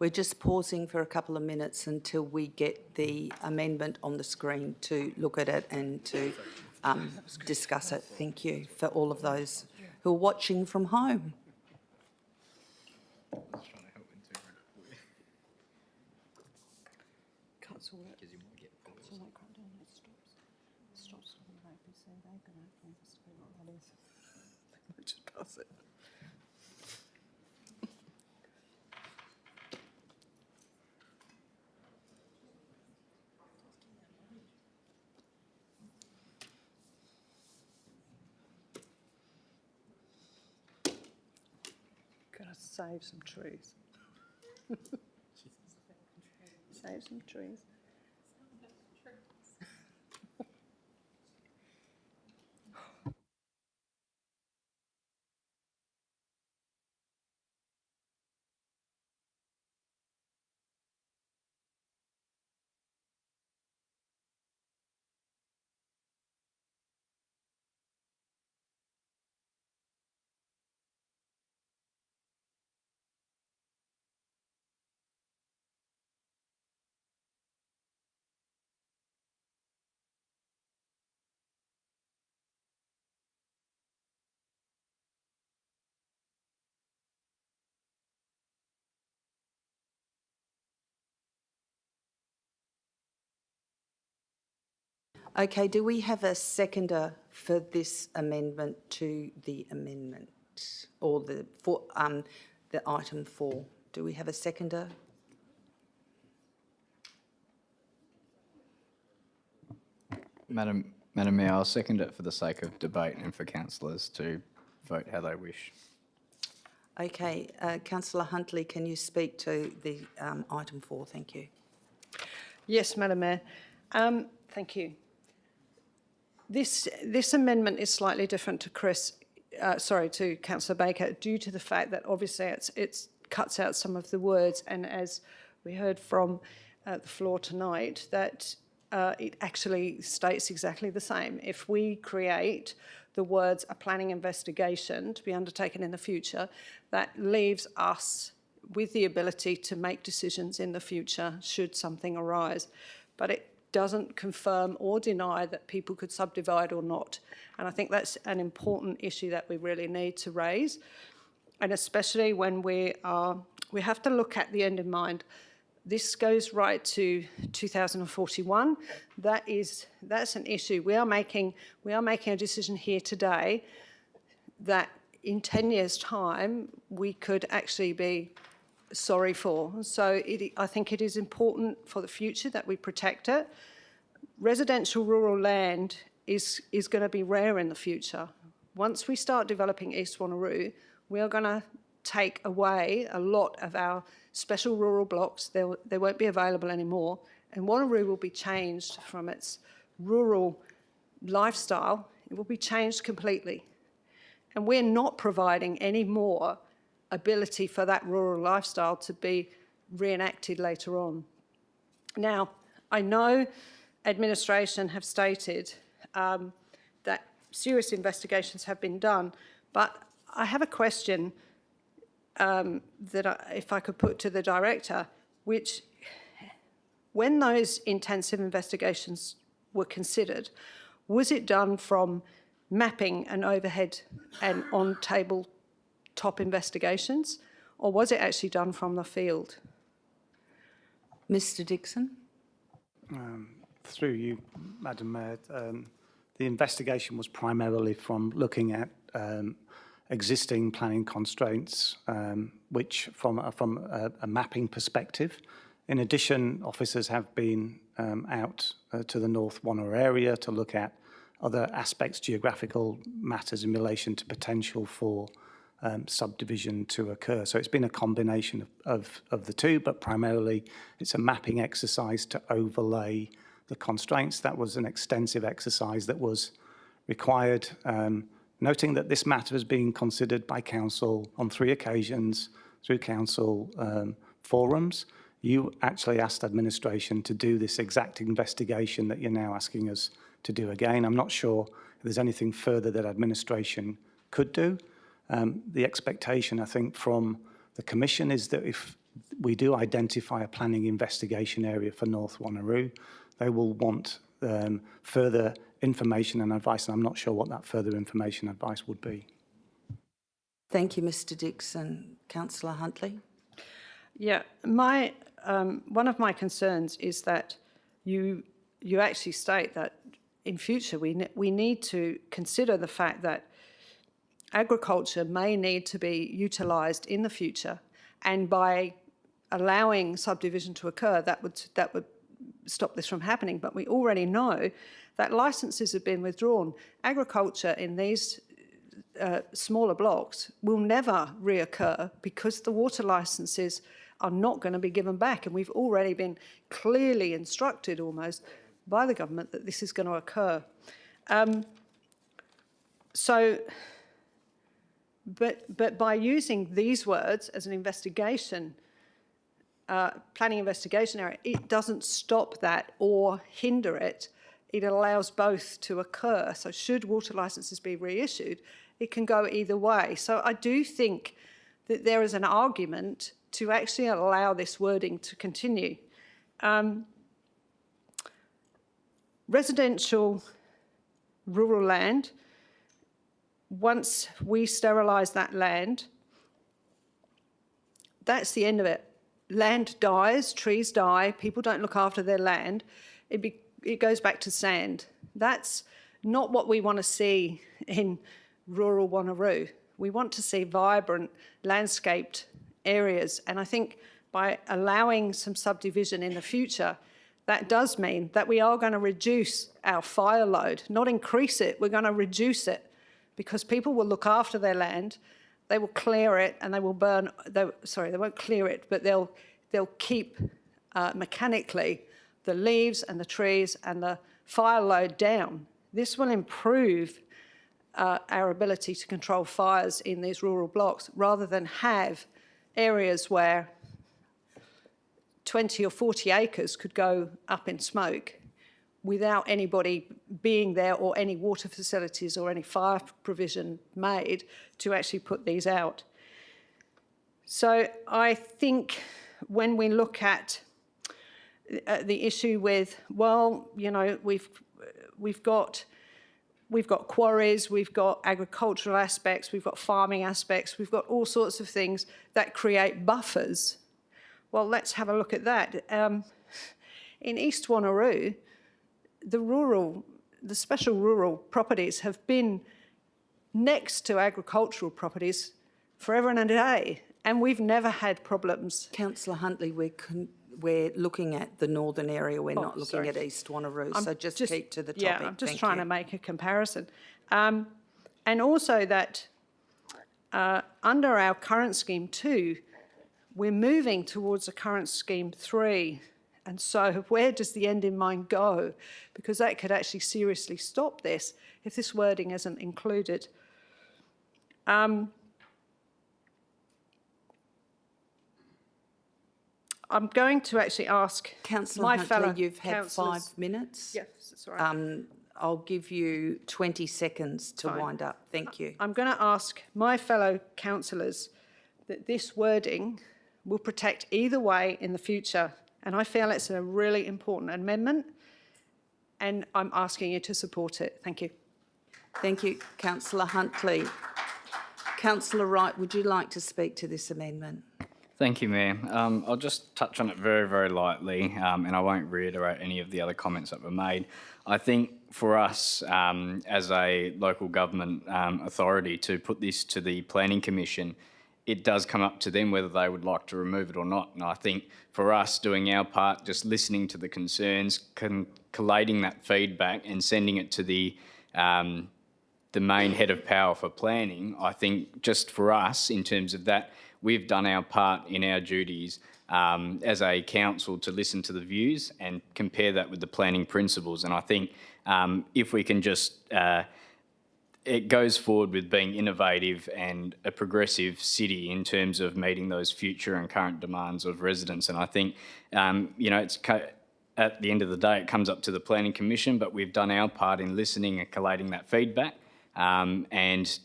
S1: We're just pausing for a couple of minutes until we get the amendment on the screen to look at it and to discuss it. Thank you for all of those who are watching from home.
S12: Just pass it. Gotta save some trees. Save some trees.
S1: Okay, do we have a seconder for this amendment to the amendment or the item 4? Do we have a seconder?
S2: Madam Mayor, I'll second it for the sake of debate and for councillors to vote how they wish.
S1: Okay, Councillor Huntley, can you speak to the item 4? Thank you.
S12: Yes, Madam Mayor. Thank you. This amendment is slightly different to to Councillor Baker, due to the fact that obviously it cuts out some of the words, and as we heard from the floor tonight, that it actually states exactly the same. If we create the words "a planning investigation to be undertaken in the future," that leaves us with the ability to make decisions in the future should something arise. But it doesn't confirm or deny that people could subdivide or not. And I think that's an important issue that we really need to raise. And especially when we have to look at the end in mind. This goes right to 2041. That's an issue. We are making a decision here today that in 10 years' time we could actually be sorry for. So I think it is important for the future that we protect it. Residential rural land is going to be rare in the future. Once we start developing East Wanneroo, we are going to take away a lot of our special rural blocks. They won't be available anymore, and Wanneroo will be changed from its rural lifestyle. It will be changed completely. And we're not providing any more ability for that rural lifestyle to be reenacted later on. Now, I know administration have stated that serious investigations have been done, but I have a question if I could put to the director, which when those intensive investigations were considered, was it done from mapping and overhead and on-table top investigations, or was it actually done from the field?
S1: Mr Dixon?
S4: Through you, Madam Mayor, the investigation was primarily from looking at existing planning constraints, which from a mapping perspective. In addition, officers have been out to the North Wanneroo area to look at other aspects, geographical matters in relation to potential for subdivision to occur. So it's been a combination of the two, but primarily it's a mapping exercise to overlay the constraints. That was an extensive exercise that was required, noting that this matter has been considered by Council on 3 occasions through Council forums. You actually asked administration to do this exact investigation that you're now asking us to do again. I'm not sure if there's anything further that administration could do. The expectation, I think, from the Commission is that if we do identify a planning investigation area for North Wanneroo, they will want further information and advice, and I'm not sure what that further information and advice would be.
S1: Thank you, Mr Dixon. Councillor Huntley?
S12: Yeah, one of my concerns is that you actually state that in future we need to consider the fact that agriculture may need to be utilised in the future, and by allowing subdivision to occur, that would stop this from happening. But we already know that licences have been withdrawn. Agriculture in these smaller blocks will never reoccur because the water licences are not going to be given back, and we've already been clearly instructed almost by the government that this is going to occur. But by using these words as an investigation, planning investigation area, it doesn't stop that or hinder it. It allows both to occur. So should water licences be reissued, it can go either way. So I do think that there is an argument to actually allow this wording to continue. Residential rural land, once we sterilise that land, that's the end of it. Land dies, trees die, people don't look after their land, it goes back to sand. That's not what we want to see in rural Wanneroo. We want to see vibrant, landscaped areas. And I think by allowing some subdivision in the future, that does mean that we are going to reduce our fire load, not increase it. We're going to reduce it because people will look after their land. They will clear it and they will burn. They won't clear it, but they'll keep mechanically the leaves and the trees and the fire load down. This will improve our ability to control fires in these rural blocks rather than have areas where 20 or 40 acres could go up in smoke without anybody being there or any water facilities or any fire provision made to actually put these out. So I think when we look at the issue with, well, you know, we've got quarries, we've got agricultural aspects, we've got farming aspects, we've got all sorts of things that create buffers. Well, let's have a look at that. In East Wanneroo, the special rural properties have been next to agricultural properties forever and a day, and we've never had problems.
S1: Councillor Huntley, we're looking at the northern area, we're not looking
S12: sorry.
S1: at East Wanneroo, so just keep to the topic.
S12: Yeah, I'm just
S1: Thank
S12: trying
S1: you.
S12: to make a comparison. And also that under our current scheme 2, we're moving towards a current scheme 3. And so where does the end in mind go? Because that could actually seriously stop this if this wording isn't included. I'm going to actually ask
S1: Councillor
S12: my
S1: Huntley,
S12: fellow
S1: you've had
S12: councillors.
S1: 5 minutes.
S12: Yes, that's all right.
S1: I'll give you 20 seconds to wind up. Thank you.
S12: I'm going to ask my fellow councillors that this wording will protect either way in the future. And I feel it's a really important amendment, and I'm asking you to support it. Thank you.
S1: Thank you, Councillor Huntley. Councillor Wright, would you like to speak to this amendment?
S2: Thank you, Mayor. I'll just touch on it very, very lightly, and I won't reiterate any of the other comments that were made. I think for us, as a local government authority, to put this to the Planning Commission, it does come up to them whether they would like to remove it or not. And I think for us, doing our part, just listening to the concerns, collating that feedback and sending it to the main head of power for planning, I think just for us, in terms of that, we've done our part in our duties as a council to listen to the views and compare that with the planning principles. And I think if we can just, it goes forward with being innovative and a progressive city in terms of meeting those future and current demands of residents. And I think, you know, it's at the end of the day, it comes up to the Planning Commission, but we've done our part in listening and collating that feedback. And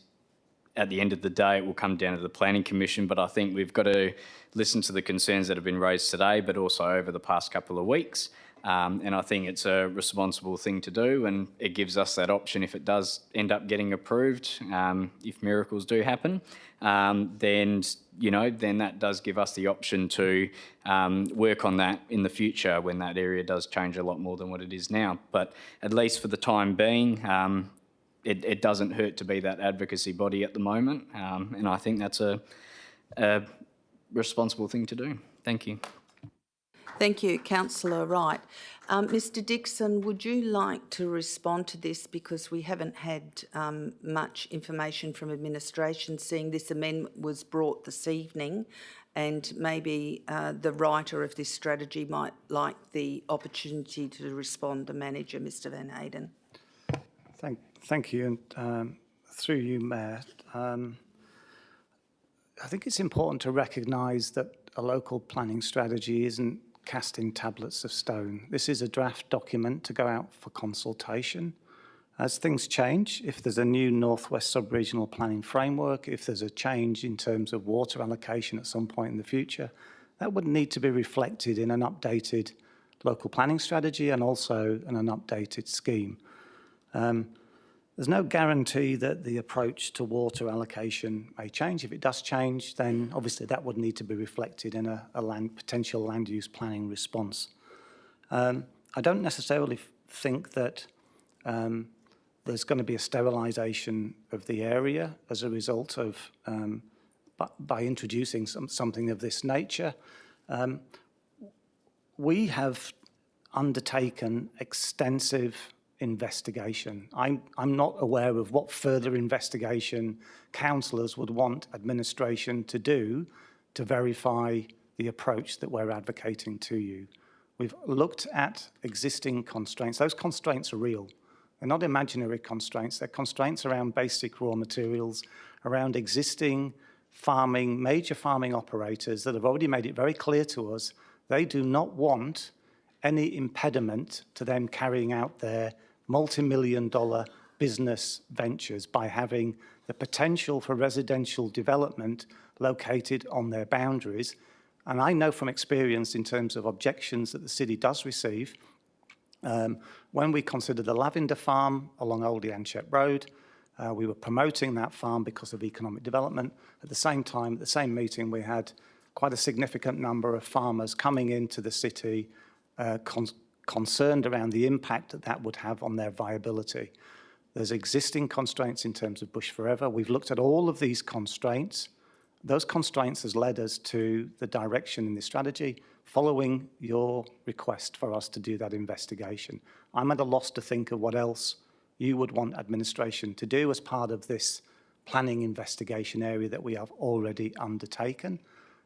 S2: at the end of the day, it will come down to the Planning Commission, but I think we've got to listen to the concerns that have been raised today, but also over the past couple of weeks. And I think it's a responsible thing to do, and it gives us that option if it does end up getting approved, if miracles do happen, then, you know, then that does give us the option to work on that in the future when that area does change a lot more than what it is now. But at least for the time being, it doesn't hurt to be that advocacy body at the moment, and I think that's a responsible thing to do. Thank you.
S1: Thank you, Councillor Wright. Mr Dixon, would you like to respond to this, because we haven't had much information from administration, seeing this amendment was brought this evening, and maybe the writer of this strategy might like the opportunity to respond, the manager, Mr Van Hayden.
S4: Thank you, and through you, Mayor, I think it's important to recognise that a local planning strategy isn't casting tablets of stone. This is a draft document to go out for consultation. As things change, if there's a new North West Sub-Regional Planning Framework, if there's a change in terms of water allocation at some point in the future, that would need to be reflected in an updated local planning strategy and also in an updated scheme. There's no guarantee that the approach to water allocation may change. If it does change, then obviously that would need to be reflected in a potential land use planning response. I don't necessarily think that there's going to be a sterilisation of the area as a result of by introducing something of this nature. We have undertaken extensive investigation. I'm not aware of what further investigation councillors would want administration to do to verify the approach that we're advocating to you. We've looked at existing constraints. Those constraints are real. They're not imaginary constraints. They're constraints around basic raw materials, around existing farming, major farming operators that have already made it very clear to us they do not want any impediment to them carrying out their multi-million-dollar business ventures by having the potential for residential development located on their boundaries. And I know from experience in terms of objections that the city does receive, when we considered the lavender farm along Old Yanchep Road, we were promoting that farm because of economic development. At the same time, at the same meeting, we had quite a significant number of farmers coming into the city concerned around the impact that that would have on their viability. There's existing constraints in terms of Bush Forever. We've looked at all of these constraints. Those constraints has led us to the direction in the strategy following your request for us to do that investigation. I'm at a loss to think of what else you would want administration to do as part of this planning investigation area that we have already undertaken.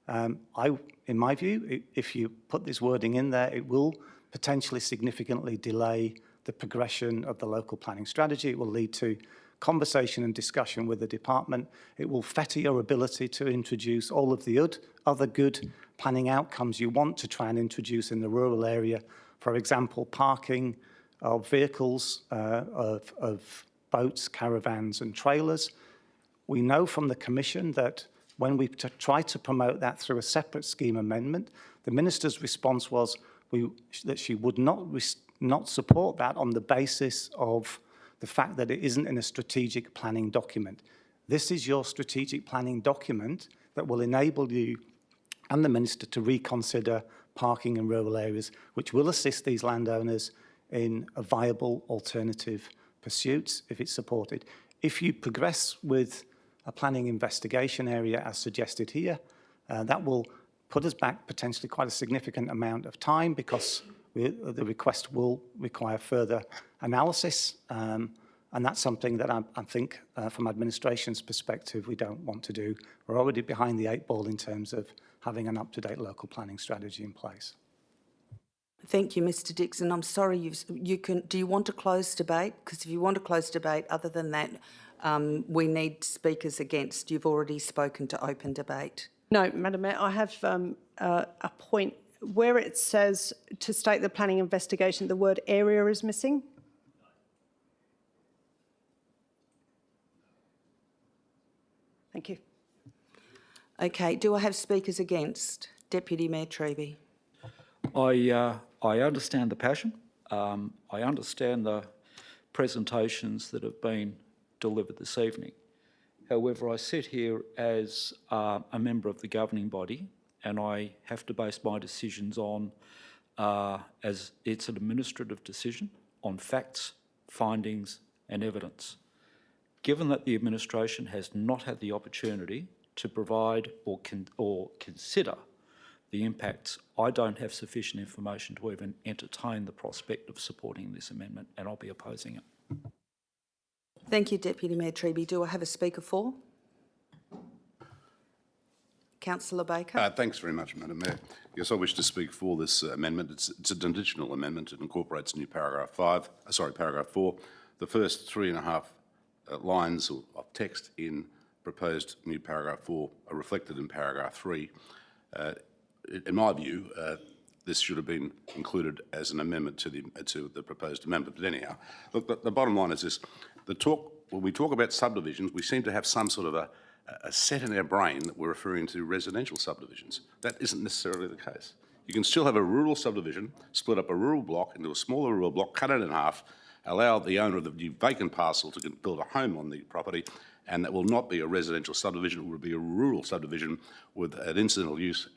S4: In my view, if you put this wording in there, it will potentially significantly delay the progression of the local planning strategy. It will lead to conversation and discussion with the department. It will fetter your ability to introduce all of the other good planning outcomes you want to try and introduce in the rural area. For example, parking of vehicles, of boats, caravans and trailers. We know from the Commission that when we tried to promote that through a separate scheme amendment, the Minister's response was that she would not support that on the basis of the fact that it isn't in a strategic planning document. This is your strategic planning document that will enable you and the Minister to reconsider parking in rural areas, which will assist these landowners in a viable alternative pursuits if it's supported. If you progress with a planning investigation area as suggested here, that will put us back potentially quite a significant amount of time because the request will require further analysis, and that's something that I think from administration's perspective we don't want to do. We're already behind the 8 ball in terms of having an up-to-date local planning strategy in place.
S1: Thank you, Mr Dixon. I'm sorry, do you want to close debate? Because if you want to close debate, other than that, we need speakers against. You've already spoken to open debate.
S12: No, Madam Mayor, I have a point. Where it says to state the planning investigation, the word area is missing. Thank you.
S1: Okay, do I have speakers against? Deputy Mayor Treby.
S13: I understand the passion. I understand the presentations that have been delivered this evening. However, I sit here as a member of the governing body and I have to base my decisions on, as it's an administrative decision, on facts, findings and evidence. Given that the administration has not had the opportunity to provide or consider the impacts, I don't have sufficient information to even entertain the prospect of supporting this amendment, and I'll be opposing it.
S1: Thank you, Deputy Mayor Treby. Do I have a speaker for? Councillor Baker.
S11: Thanks very much, Madam Mayor. Yes, I wish to speak for this amendment. It's an additional amendment. It incorporates new paragraph 4. The first 3.5 lines of text in proposed new paragraph 4 are reflected in paragraph 3. In my view, this should have been included as an amendment to the proposed amendment. But anyhow, look, the bottom line is this. When we talk about subdivisions, we seem to have some sort of a set in our brain that we're referring to residential subdivisions. That isn't necessarily the case. You can still have a rural subdivision, split up a rural block into a smaller rural block, cut it in half, allow the owner of the new vacant parcel to build a home on the property, and that will not be a residential subdivision. It will be a rural subdivision with an incidental use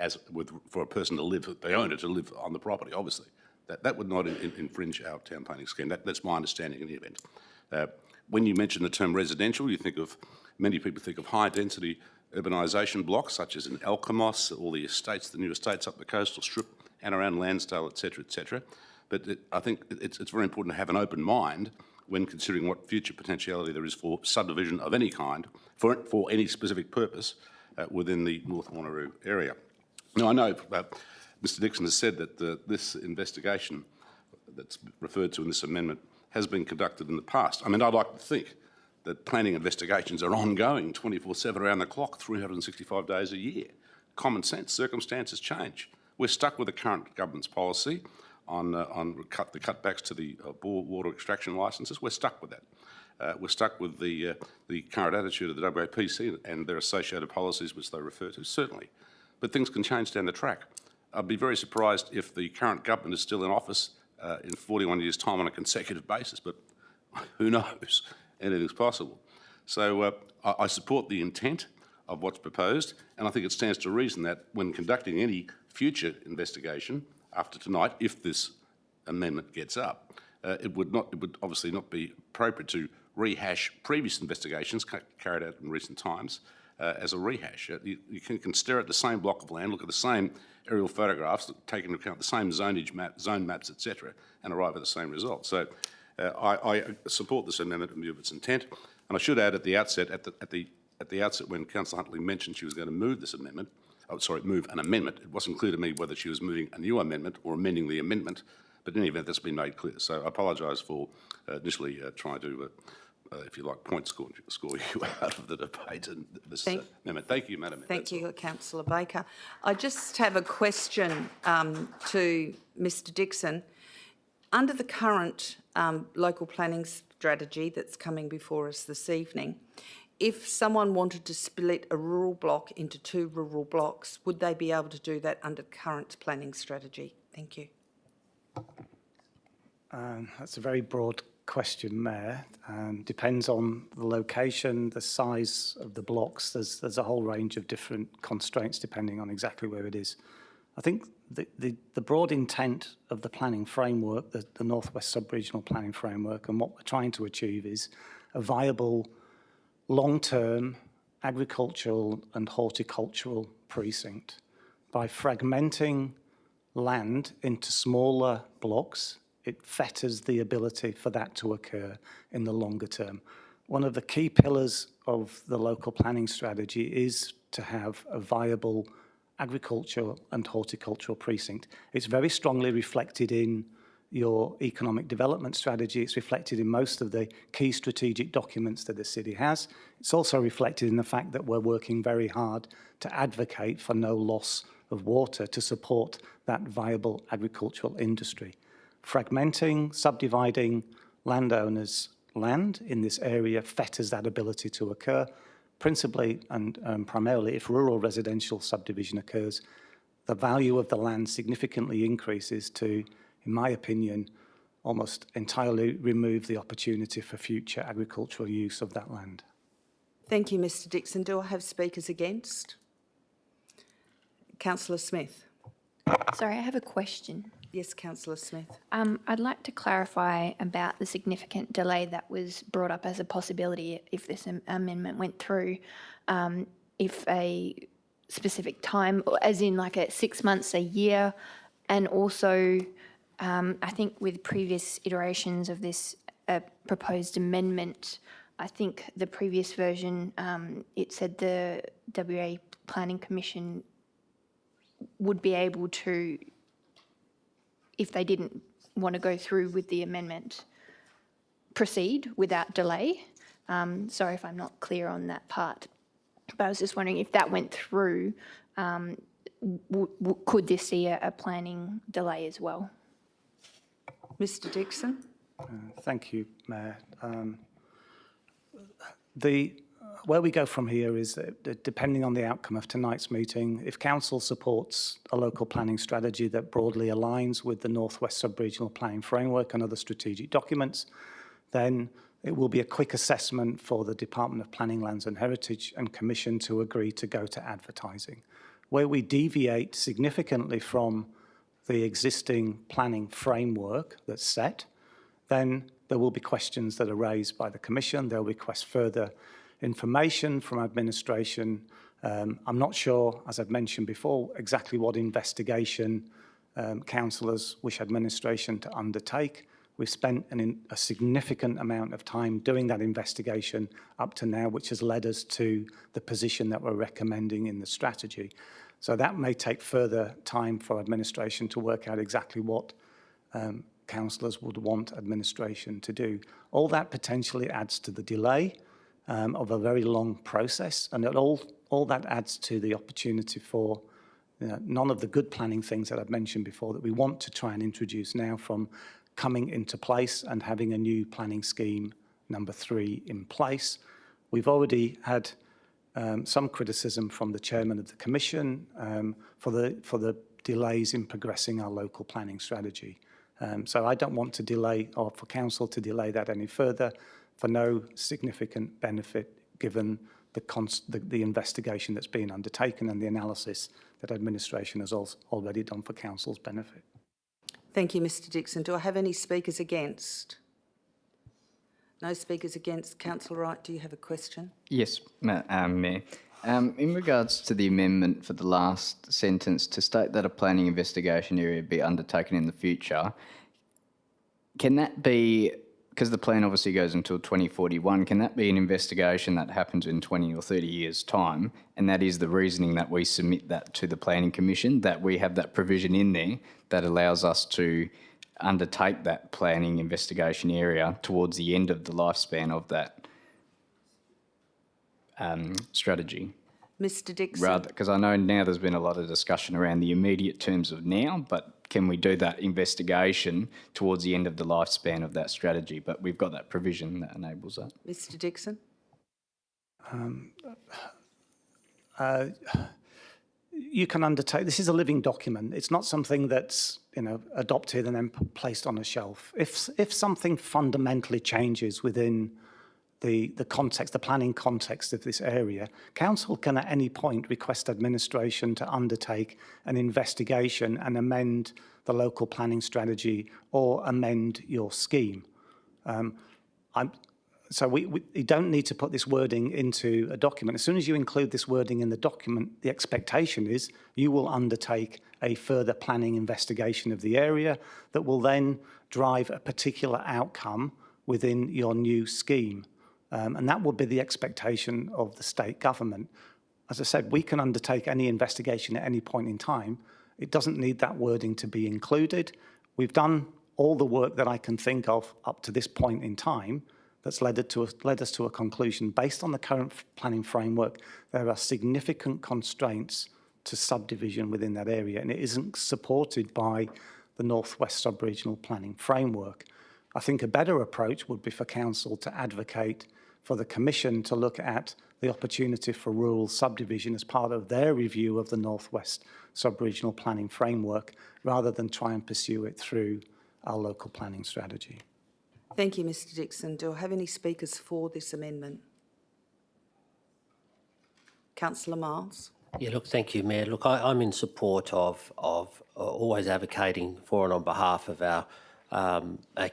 S11: for a person to live, the owner to live on the property, obviously. That would not infringe our town planning scheme. That's my understanding in the event. When you mention the term residential, many people think of high-density urbanisation blocks, such as in Alkimos, all the estates, the new estates up the coastal strip and around Lansdale, etc., etc. But I think it's very important to have an open mind when considering what future potentiality there is for subdivision of any kind, for any specific purpose within the North Wanneroo area. Now, I know Mr Dixon has said that this investigation that's referred to in this amendment has been conducted in the past. I mean, I'd like to think that planning investigations are ongoing 24/7 around the clock, 365 days a year. Common sense, circumstances change. We're stuck with the current government's policy on the cutbacks to the bore water extraction licences. We're stuck with that. We're stuck with the current attitude of the WAPC and their associated policies, which they refer to, certainly. But things can change down the track. I'd be very surprised if the current government is still in office in 41 years' time on a consecutive basis, but who knows? Anything's possible. So I support the intent of what's proposed, and I think it stands to reason that when conducting any future investigation after tonight, if this amendment gets up, it would obviously not be appropriate to rehash previous investigations carried out in recent times as a rehash. You can stare at the same block of land, look at the same aerial photographs, take into account the same zone maps, etc., and arrive at the same result. So I support this amendment in view of its intent. And I should add at the outset, when Councillor Huntley mentioned she was going to move this amendment, move an amendment, it wasn't clear to me whether she was moving a new amendment or amending the amendment, but in any event, that's been made clear. So I apologise for initially trying to, if you like, score you out of the debate and this amendment. Thank you, Madam Mayor.
S1: Thank you, Councillor Baker. I just have a question to Mr Dixon. Under the current local planning strategy that's coming before us this evening, if someone wanted to split a rural block into 2 rural blocks, would they be able to do that under current planning strategy? Thank you.
S4: That's a very broad question, Mayor. Depends on the location, the size of the blocks. There's a whole range of different constraints depending on exactly where it is. I think the broad intent of the planning framework, the North West Sub-Regional Planning Framework, and what we're trying to achieve is a viable long-term agricultural and horticultural precinct. By fragmenting land into smaller blocks, it fetters the ability for that to occur in the longer term. One of the key pillars of the local planning strategy is to have a viable agricultural and horticultural precinct. It's very strongly reflected in your economic development strategy. It's reflected in most of the key strategic documents that the city has. It's also reflected in the fact that we're working very hard to advocate for no loss of water to support that viable agricultural industry. Fragmenting, subdividing landowners' land in this area fetters that ability to occur. Principally and primarily, if rural residential subdivision occurs, the value of the land significantly increases to, in my opinion, almost entirely remove the opportunity for future agricultural use of that land.
S1: Thank you, Mr Dixon. Do I have speakers against? Councillor Smith.
S14: Sorry, I have a question.
S1: Yes, Councillor Smith.
S14: I'd like to clarify about the significant delay that was brought up as a possibility if this amendment went through, if a specific time, as in like 6 months, a year, and also I think with previous iterations of this proposed amendment, I think the previous version, it said the WA Planning Commission would be able to, if they didn't want to go through with the amendment, proceed without delay. Sorry if I'm not clear on that part, but I was just wondering if that went through, could this see a planning delay as well?
S1: Mr Dixon.
S4: Thank you, Mayor. Where we go from here is that depending on the outcome of tonight's meeting, if Council supports a local planning strategy that broadly aligns with the North West Sub-Regional Planning Framework and other strategic documents, then it will be a quick assessment for the Department of Planning, Lands and Heritage and Commission to agree to go to advertising. Where we deviate significantly from the existing planning framework that's set, then there will be questions that are raised by the Commission. They'll request further information from administration. I'm not sure, as I've mentioned before, exactly what investigation councillors wish administration to undertake. We've spent a significant amount of time doing that investigation up to now, which has led us to the position that we're recommending in the strategy. So that may take further time for administration to work out exactly what councillors would want administration to do. All that potentially adds to the delay of a very long process, and all that adds to the opportunity for none of the good planning things that I've mentioned before that we want to try and introduce now from coming into place and having a new planning scheme number 3 in place. We've already had some criticism from the chairman of the Commission for the delays in progressing our local planning strategy. So I don't want to delay, or for council to delay that any further, for no significant benefit given the investigation that's been undertaken and the analysis that administration has already done for council's benefit.
S1: Thank you, Mr Dixon. Do I have any speakers against? No speakers against. Councillor Wright, do you have a question?
S2: Yes, Mayor. In regards to the amendment for the last sentence to state that a planning investigation area be undertaken in the future, can that be, because the plan obviously goes until 2041, can that be an investigation that happens in 20 or 30 years' time? And that is the reasoning that we submit that to the Planning Commission, that we have that provision in there that allows us to undertake that planning investigation area towards the end of the lifespan of that strategy.
S1: Mr Dixon.
S2: Rather, because I know now there's been a lot of discussion around the immediate terms of now, but can we do that investigation towards the end of the lifespan of that strategy? But we've got that provision that enables that.
S1: Mr Dixon.
S4: You can undertake, this is a living document. It's not something that's adopted and then placed on a shelf. If something fundamentally changes within the context, the planning context of this area, council can at any point request administration to undertake an investigation and amend the local planning strategy or amend your scheme. So we don't need to put this wording into a document. As soon as you include this wording in the document, the expectation is you will undertake a further planning investigation of the area that will then drive a particular outcome within your new scheme. And that would be the expectation of the state government. As I said, we can undertake any investigation at any point in time. It doesn't need that wording to be included. We've done all the work that I can think of up to this point in time that's led us to a conclusion. Based on the current planning framework, there are significant constraints to subdivision within that area, and it isn't supported by the North West Sub-Regional Planning Framework. I think a better approach would be for council to advocate for the Commission to look at the opportunity for rural subdivision as part of their review of the North West Sub-Regional Planning Framework, rather than try and pursue it through our local planning strategy.
S1: Thank you, Mr Dixon. Do I have any speakers for this amendment? Councillor Miles.
S9: Yeah, look, thank you, Mayor. Look, I'm in support of always advocating for and on behalf of our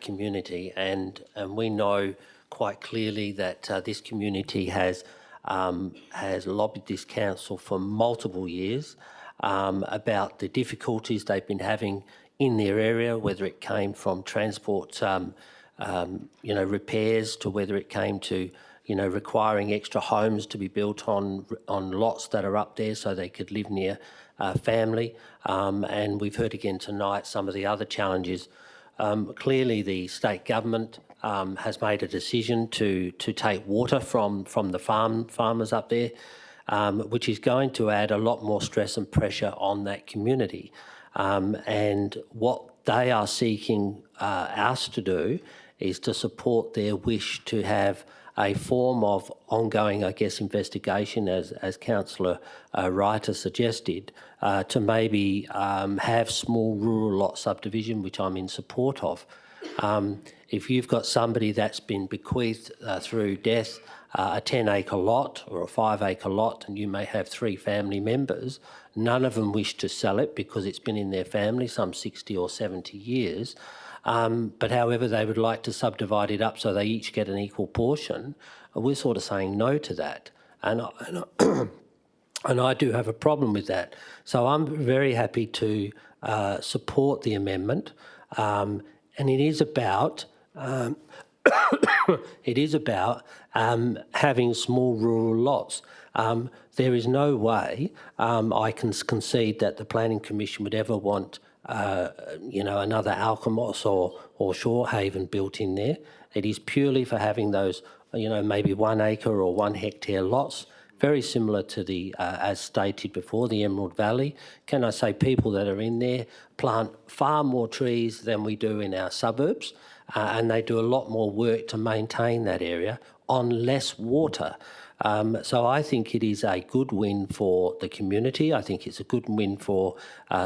S9: community, and we know quite clearly that this community has lobbied this council for multiple years about the difficulties they've been having in their area, whether it came from transport, repairs, to whether it came to requiring extra homes to be built on lots that are up there so they could live near family. And we've heard again tonight some of the other challenges. Clearly, the state government has made a decision to take water from the farmers up there, which is going to add a lot more stress and pressure on that community. And what they are seeking us to do is to support their wish to have a form of ongoing, I guess, investigation, as Councillor Wright has suggested, to maybe have small rural lot subdivision, which I'm in support of. If you've got somebody that's been bequeathed through death a 10-acre lot or a 5-acre lot, and you may have 3 family members, none of them wish to sell it because it's been in their family some 60 or 70 years, but however they would like to subdivide it up so they each get an equal portion, we're sort of saying no to that. And I do have a problem with that. So I'm very happy to support the amendment, and it is about having small rural lots. There is no way I can concede that the Planning Commission would ever want, another Alkimos or Shorehaven built in there. It is purely for having those, maybe 1 acre or 1 hectare lots, very similar to the, as stated before, the Emerald Valley. Can I say people that are in there plant far more trees than we do in our suburbs, and they do a lot more work to maintain that area on less water. So I think it is a good win for the community. I think it's a good win for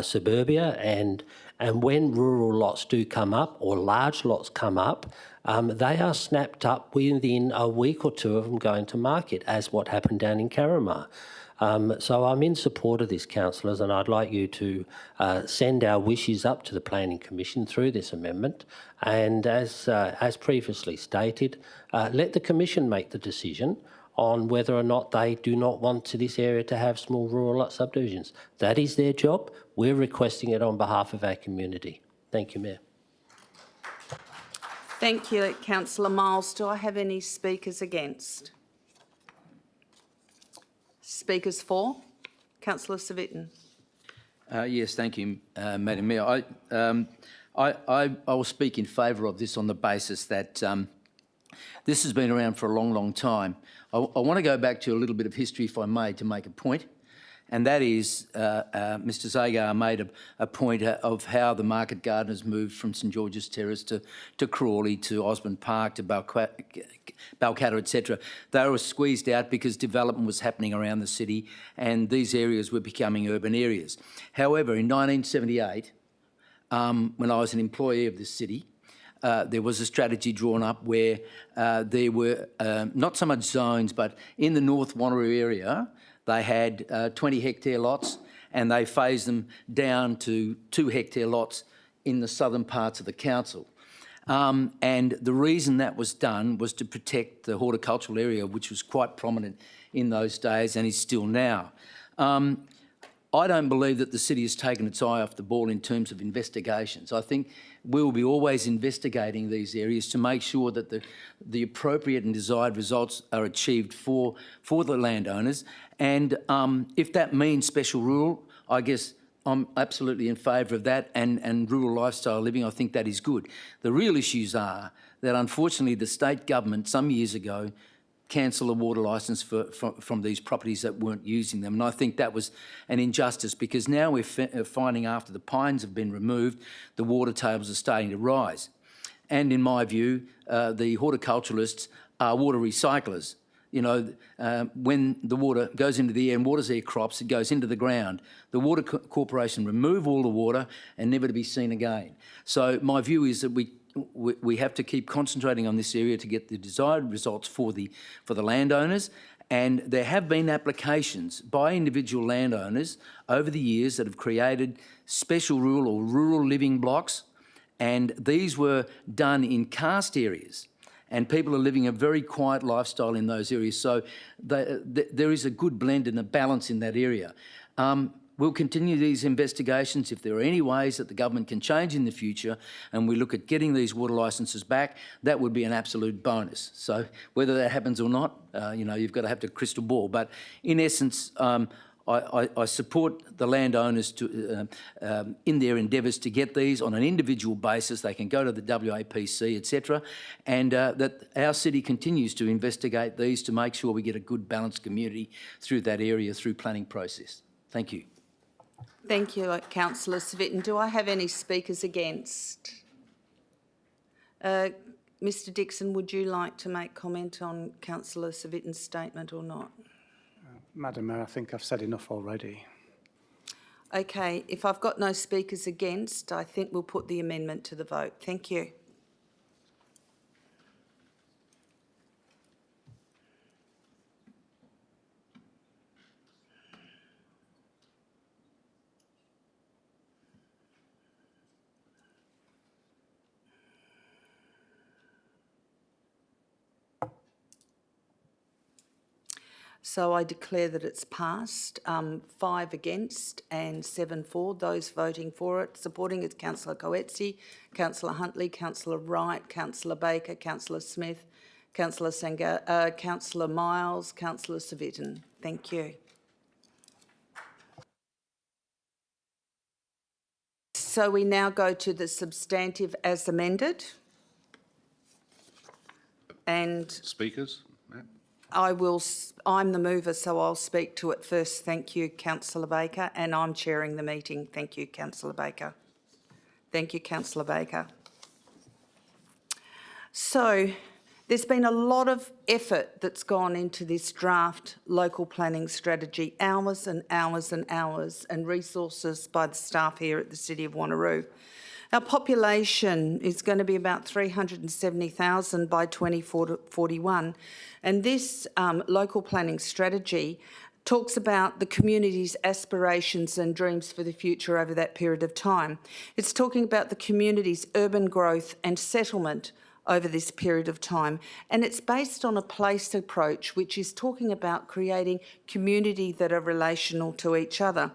S9: suburbia, and when rural lots do come up or large lots come up, they are snapped up within a week or 2 of them going to market, as what happened down in Carramar. So I'm in support of this, councillors, and I'd like you to send our wishes up to the Planning Commission through this amendment, and as previously stated, let the Commission make the decision on whether or not they do not want this area to have small rural lot subdivisions. That is their job. We're requesting it on behalf of our community. Thank you, Mayor.
S1: Thank you, Councillor Miles. Do I have any speakers against? Speakers for? Councillor Civic.
S15: Yes, thank you, Madam Mayor. I will speak in favour of this on the basis that this has been around for a long, long time. I want to go back to a little bit of history, if I may, to make a point, and that is Mr Zagar made a point of how the market gardeners moved from St George's Terrace to Crawley, to Osborne Park, to Balcatta, etc. They were squeezed out because development was happening around the city and these areas were becoming urban areas. However, in 1978, when I was an employee of this city, there was a strategy drawn up where there were not so much zones, but in the North Wanneroo area, they had 20 hectare lots and they phased them down to 2 hectare lots in the southern parts of the council. And the reason that was done was to protect the horticultural area, which was quite prominent in those days and is still now. I don't believe that the city has taken its eye off the ball in terms of investigations. I think we'll be always investigating these areas to make sure that the appropriate and desired results are achieved for the landowners. And if that means special rule, I guess I'm absolutely in favour of that, and rural lifestyle living, I think that is good. The real issues are that unfortunately the state government some years ago cancel a water licence from these properties that weren't using them. And I think that was an injustice because now we're finding after the pines have been removed, the water tables are starting to rise. And in my view, the horticulturalists are water recyclers. You know, when the water goes into the air and waters their crops, it goes into the ground. The Water Corporation remove all the water and never to be seen again. So my view is that we have to keep concentrating on this area to get the desired results for the landowners, and there have been applications by individual landowners over the years that have created special rural or rural living blocks, and these were done in karst areas, and people are living a very quiet lifestyle in those areas. So there is a good blend and a balance in that area. We'll continue these investigations. If there are any ways that the government can change in the future and we look at getting these water licences back, that would be an absolute bonus. So whether that happens or not, you know, you've got to have the crystal ball. But in essence, I support the landowners to, in their endeavours to get these on an individual basis. They can go to the WAPC, etc., and that our city continues to investigate these to make sure we get a good balanced community through that area through planning process. Thank you.
S1: Thank you, Councillor Civic. Do I have any speakers against? Mr Dixon, would you like to make comment on Councillor Civic's statement or not?
S4: Madam Mayor, I think I've said enough already.
S1: Okay, if I've got no speakers against, I think we'll put the amendment to the vote. Thank you. So I declare that it's passed, 5 against and 7 for. Those voting for it, supporting it, Councillor Coetzee, Councillor Huntley, Councillor Wright, Councillor Baker, Councillor Smith, Councillor Councillor Miles, Councillor Civic. Thank you. So we now go to the substantive as amended. And
S11: Speakers, Matt?
S1: I'm the mover, so I'll speak to it first. Thank you, Councillor Baker, and I'm chairing the meeting. Thank you, Councillor Baker. Thank you, Councillor Baker. So there's been a lot of effort that's gone into this draft local planning strategy, hours and hours and hours, and resources by the staff here at the City of Wanneroo. Our population is going to be about 370,000 by 2041, and this local planning strategy talks about the community's aspirations and dreams for the future over that period of time. It's talking about the community's urban growth and settlement over this period of time, and it's based on a place approach, which is talking about creating community that are relational to each other.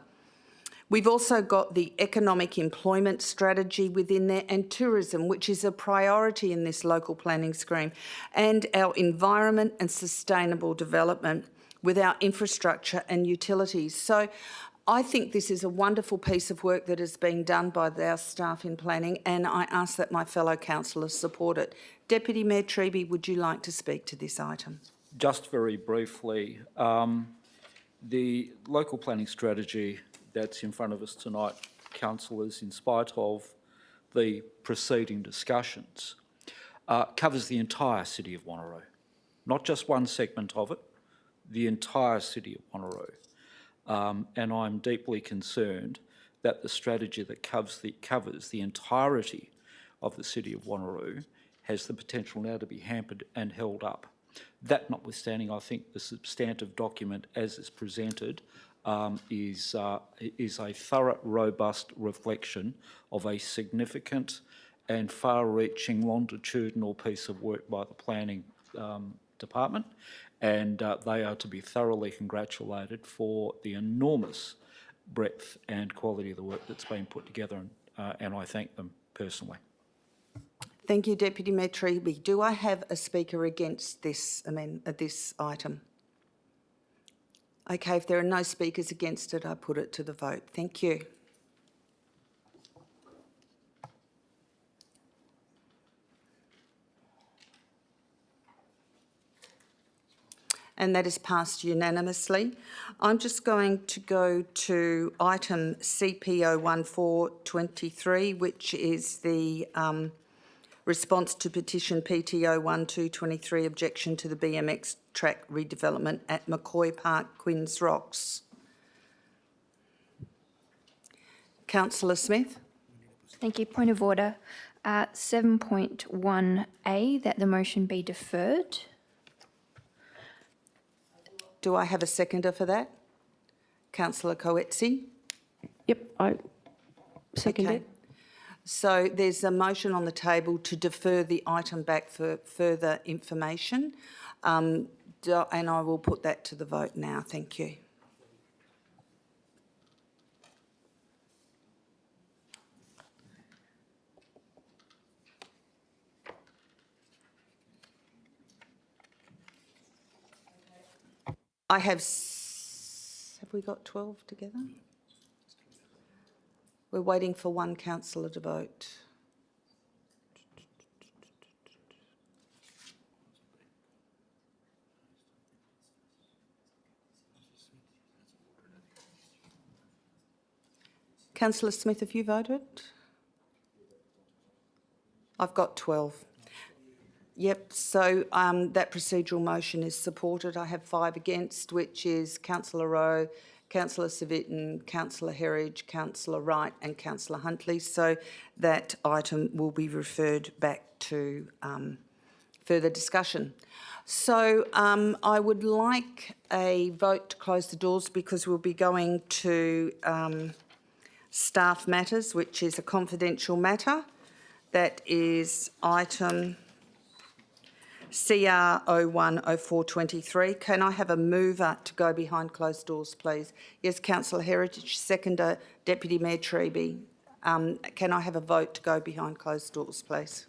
S1: We've also got the economic employment strategy within there, and tourism, which is a priority in this local planning scheme, and our environment and sustainable development with our infrastructure and utilities. So I think this is a wonderful piece of work that is being done by our staff in planning, and I ask that my fellow councillors support it. Deputy Mayor Treby, would you like to speak to this item?
S13: Just very briefly, the local planning strategy that's in front of us tonight, councillors, in spite of the preceding discussions, covers the entire City of Wanneroo, not just one segment of it, the entire City of Wanneroo. And I'm deeply concerned that the strategy that covers the entirety of the City of Wanneroo has the potential now to be hampered and held up. That notwithstanding, I think the substantive document as it's presented is a thorough, robust reflection of a significant and far-reaching longitudinal piece of work by the planning department, and they are to be thoroughly congratulated for the enormous breadth and quality of the work that's been put together, and I thank them personally.
S1: Thank you, Deputy Mayor Treby. Do I have a speaker against this item? Okay, if there are no speakers against it, I put it to the vote. Thank you. And that is passed unanimously. I'm just going to go to item CPO 1423, which is the response to petition PTO 1223, objection to the BMX track redevelopment at McCoy Park, Quinns Rocks. Councillor Smith.
S14: Thank you. Point of order. 7.1A, that the motion be deferred.
S1: Do I have a seconder for that? Councillor Coetzee.
S10: Yep, I second it.
S1: So there's a motion on the table to defer the item back for further information, and I will put that to the vote now. Thank you. Have we got 12 together? We're waiting for one councillor to vote. Councillor Smith, have you voted? I've got 12. Yep, so that procedural motion is supported. I have 5 against, which is Councillor Rowe, Councillor Civic, Councillor Herridge, Councillor Wright and Councillor Huntley. So that item will be referred back to further discussion. So I would like a vote to close the doors because we'll be going to staff matters, which is a confidential matter. That is item CR 010423. Can I have a mover to go behind closed doors, please? Yes, Councillor Heritage, seconder, Deputy Mayor Treby. Can I have a vote to go behind closed doors, please?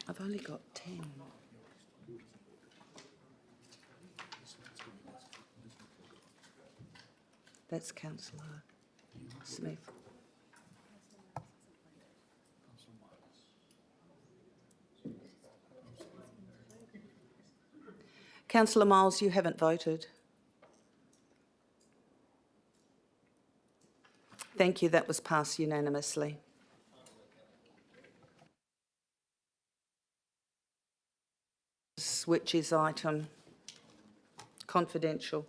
S1: I've only got 10. That's Councillor Smith. Councillor Miles, you haven't voted. Thank you, that was passed unanimously. Which is item confidential.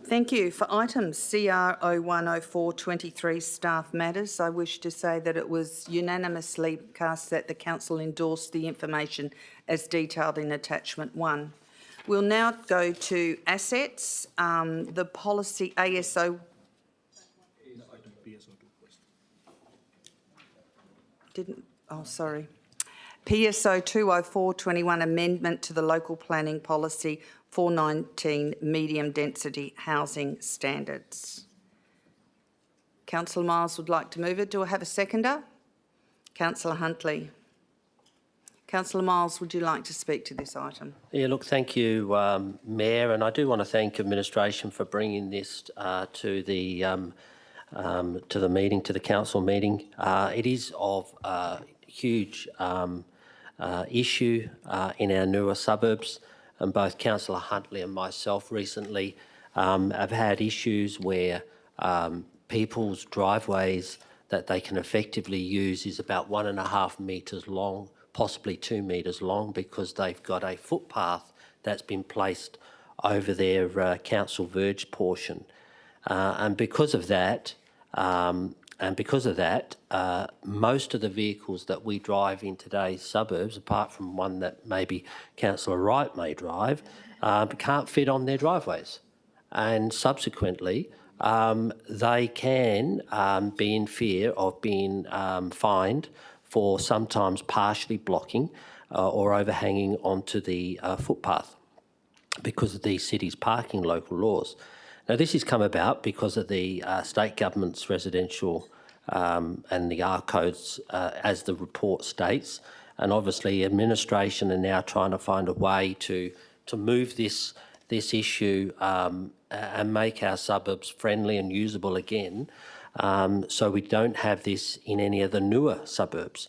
S1: Thank you. For items CR 010423 staff matters, I wish to say that it was unanimously cast that the council endorsed the information as detailed in attachment 1. We'll now go to assets. The policy ASO. PSO 20421 amendment to the local planning policy 419 medium density housing standards. Councillor Miles would like to move it. Do I have a seconder? Councillor Huntley. Councillor Miles, would you like to speak to this item?
S9: Yeah, look, thank you, Mayor, and I do want to thank administration for bringing this to the meeting, to the council meeting. It is of huge issue in our newer suburbs, and both Councillor Huntley and myself recently have had issues where people's driveways that they can effectively use is about 1.5 metres long, possibly 2 metres long, because they've got a footpath that's been placed over their council verge portion. And because of that, most of the vehicles that we drive in today's suburbs, apart from one that maybe Councillor Wright may drive, can't fit on their driveways. And subsequently, they can be in fear of being fined for sometimes partially blocking or overhanging onto the footpath because of the city's parking local laws. Now, this has come about because of the state government's residential and the R codes, as the report states, and obviously administration are now trying to find a way to move this issue and make our suburbs friendly and usable again, so we don't have this in any of the newer suburbs.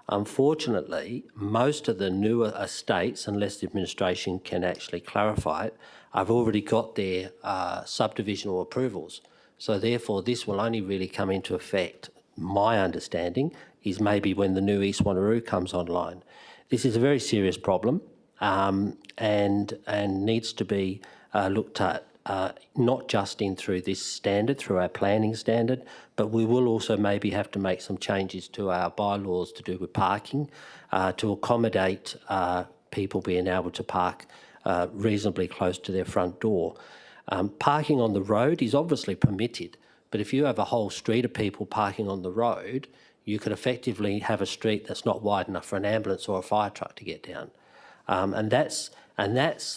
S9: Unfortunately, most of the newer estates, unless the administration can actually clarify it, have already got their subdivisional approvals. So therefore, this will only really come into effect, my understanding, is maybe when the new East Wanneroo comes online. This is a very serious problem and needs to be looked at not just through this standard, through our planning standard, but we will also maybe have to make some changes to our bylaws to do with parking to accommodate people being able to park reasonably close to their front door. Parking on the road is obviously permitted, but if you have a whole street of people parking on the road, you could effectively have a street that's not wide enough for an ambulance or a fire truck to get down. And that's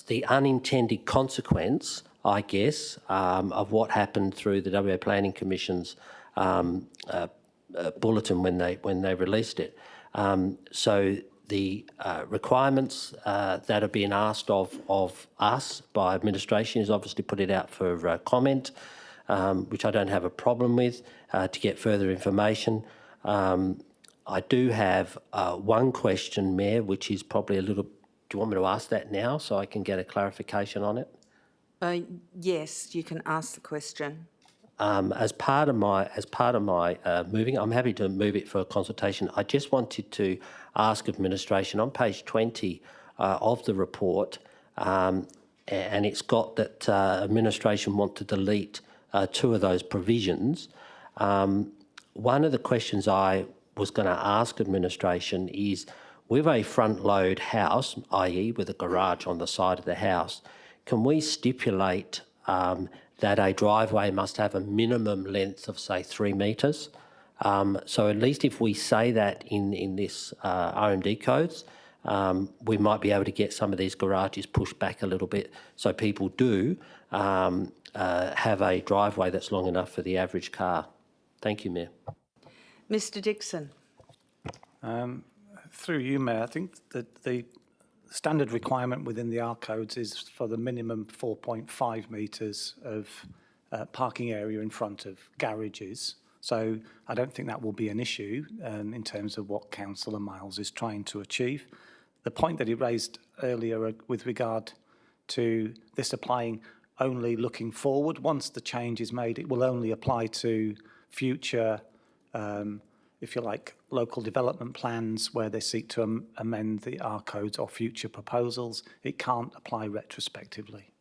S9: the unintended consequence, I guess, of what happened through the WA Planning Commission's bulletin when they released it. So the requirements that are being asked of us by administration is obviously put it out for comment, which I don't have a problem with, to get further information. I do have one question, Mayor, which is probably a little... Do you want me to ask that now so I can get a clarification on it?
S1: Yes, you can ask the question.
S9: As part of my moving, I'm happy to move it for a consultation. I just wanted to ask administration on page 20 of the report, and it's got that administration want to delete 2 of those provisions. One of the questions I was going to ask administration is, with a front load house, i.e. with a garage on the side of the house, can we stipulate that a driveway must have a minimum length of, say, 3 metres? So at least if we say that in this RMD codes, we might be able to get some of these garages pushed back a little bit so people do have a driveway that's long enough for the average car. Thank you, Mayor.
S1: Mr Dixon.
S4: Through you, Mayor, I think that the standard requirement within the R codes is for the minimum 4.5 metres of parking area in front of garages. So I don't think that will be an issue in terms of what Councillor Miles is trying to achieve. The point that he raised earlier with regard to this applying only looking forward, once the change is made, it will only apply to future, if you like, local development plans where they seek to amend the R codes or future proposals. It can't apply retrospectively.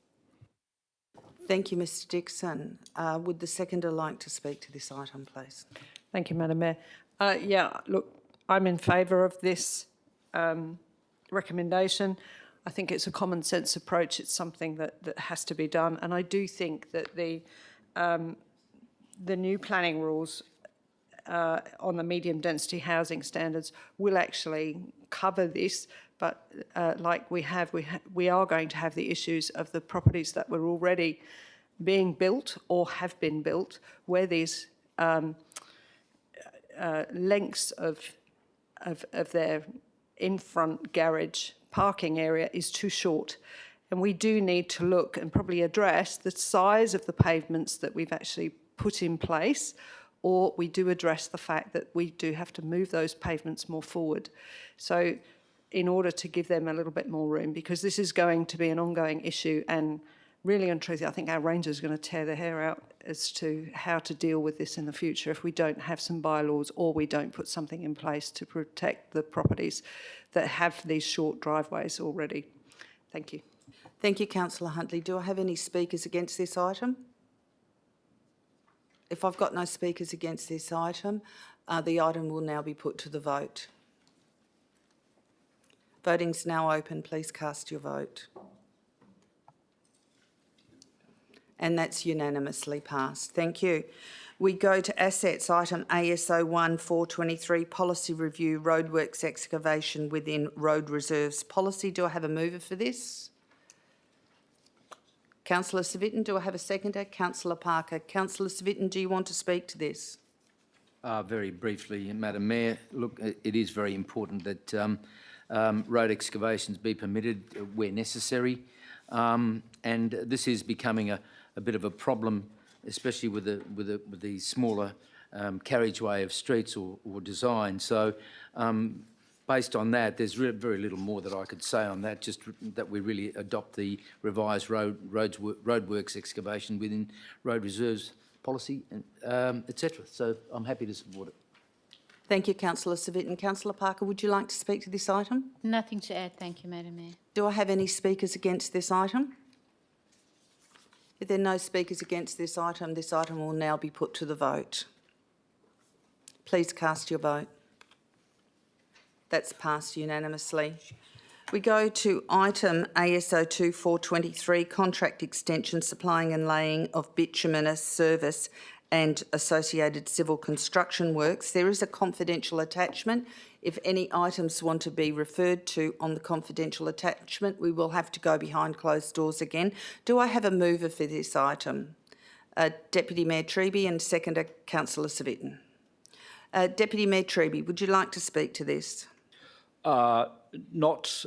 S1: Thank you, Mr Dixon. Would the seconder like to speak to this item, please?
S12: Thank you, Madam Mayor. Yeah, look, I'm in favour of this recommendation. I think it's a common sense approach. It's something that has to be done. And I do think that the new planning rules on the medium density housing standards will actually cover this. But like we are going to have the issues of the properties that were already being built or have been built, where these lengths of their in-front garage parking area is too short. And we do need to look and probably address the size of the pavements that we've actually put in place, or we do address the fact that we do have to move those pavements more forward. So in order to give them a little bit more room, because this is going to be an ongoing issue, and really and truthfully, I think our rangers are going to tear their hair out as to how to deal with this in the future if we don't have some bylaws or we don't put something in place to protect the properties that have these short driveways already. Thank you.
S1: Thank you, Councillor Huntley. Do I have any speakers against this item? If I've got no speakers against this item, the item will now be put to the vote. Voting's now open. Please cast your vote. And that's unanimously passed. Thank you. We go to assets, item ASO 1423, policy review, roadworks excavation within road reserves policy. Do I have a mover for this? Councillor Savitten, do I have a seconder? Councillor Parker. Councillor Savitten, do you want to speak to this?
S15: Very briefly, Madam Mayor, look, it is very important that road excavations be permitted where necessary, and this is becoming a bit of a problem, especially with the smaller carriageway of streets or design. So based on that, there's very little more that I could say on that, just that we really adopt the revised roadworks excavation within road reserves policy, etc. So I'm happy to support it.
S1: Thank you, Councillor Savitten. Councillor Parker, would you like to speak to this item?
S16: Nothing to add, thank you, Madam Mayor.
S1: Do I have any speakers against this item? If there are no speakers against this item will now be put to the vote. Please cast your vote. That's passed unanimously. We go to item ASO 2423, contract extension, supplying and laying of bituminous service and associated civil construction works. There is a confidential attachment. If any items want to be referred to on the confidential attachment, we will have to go behind closed doors again. Do I have a mover for this item? Deputy Mayor Treby, and seconder Councillor Savitten. Deputy Mayor Treby, would you like to speak to this?
S13: Not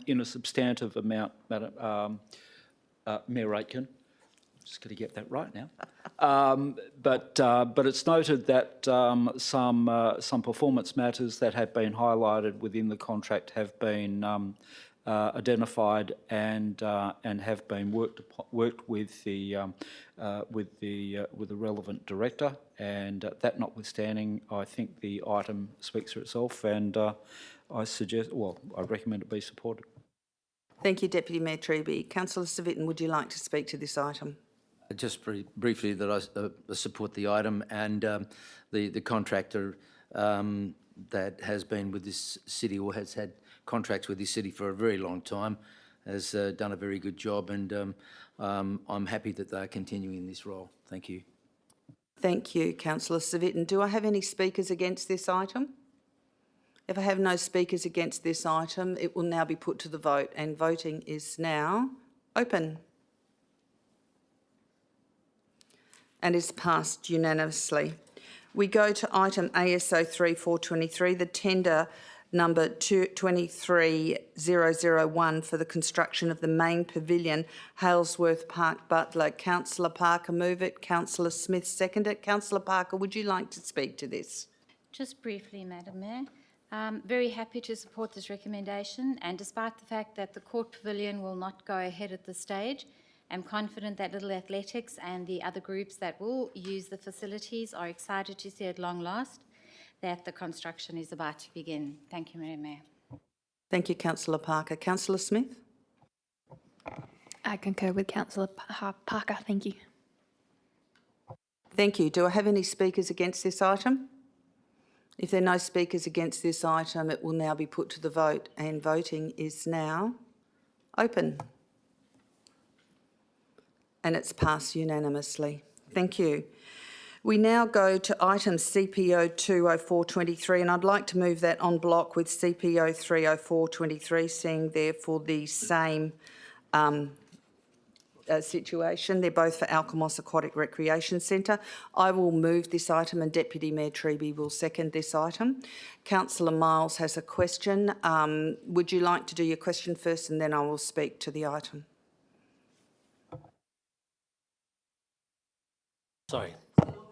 S13: in a substantive amount, Madam Mayor Aitken. Just got to get that right now. But it's noted that some performance matters that have been highlighted within the contract have been identified and have been worked with the relevant director. And that notwithstanding, I think the item speaks for itself, and I recommend it be supported.
S1: Thank you, Deputy Mayor Treby. Councillor Savitten, would you like to speak to this item?
S15: Just very briefly, that I support the item, and the contractor that has been with this city or has had contracts with this city for a very long time has done a very good job, and I'm happy that they're continuing this role. Thank you.
S1: Thank you, Councillor Savitten. Do I have any speakers against this item? If I have no speakers against this item, it will now be put to the vote, and voting is now open. And is passed unanimously. We go to item ASO 3423, the tender number 23001 for the construction of the main pavilion, Halesworth Park, Butler. Councillor Parker, move it. Councillor Smith, second it. Councillor Parker, would you like to speak to this?
S16: Just briefly, Madam Mayor. Very happy to support this recommendation, and despite the fact that the court pavilion will not go ahead at this stage, I'm confident that Little Athletics and the other groups that will use the facilities are excited to see at long last that the construction is about to begin. Thank you, Madam Mayor.
S1: Thank you, Councillor Parker. Councillor Smith?
S14: I concur with Councillor Parker. Thank you.
S1: Thank you. Do I have any speakers against this item? If there are no speakers against this item, it will now be put to the vote, and voting is now open. And it's passed unanimously. Thank you. We now go to item CPO 20423, and I'd like to move that en bloc with CPO 30423, seeing therefore the same situation. They're both for Alkimos Aquatic Recreation Centre. I will move this item and Deputy Mayor Treby will second this item. Councillor Miles has a question. Would you like to do your question first and then I will speak to the item?
S9: Sorry,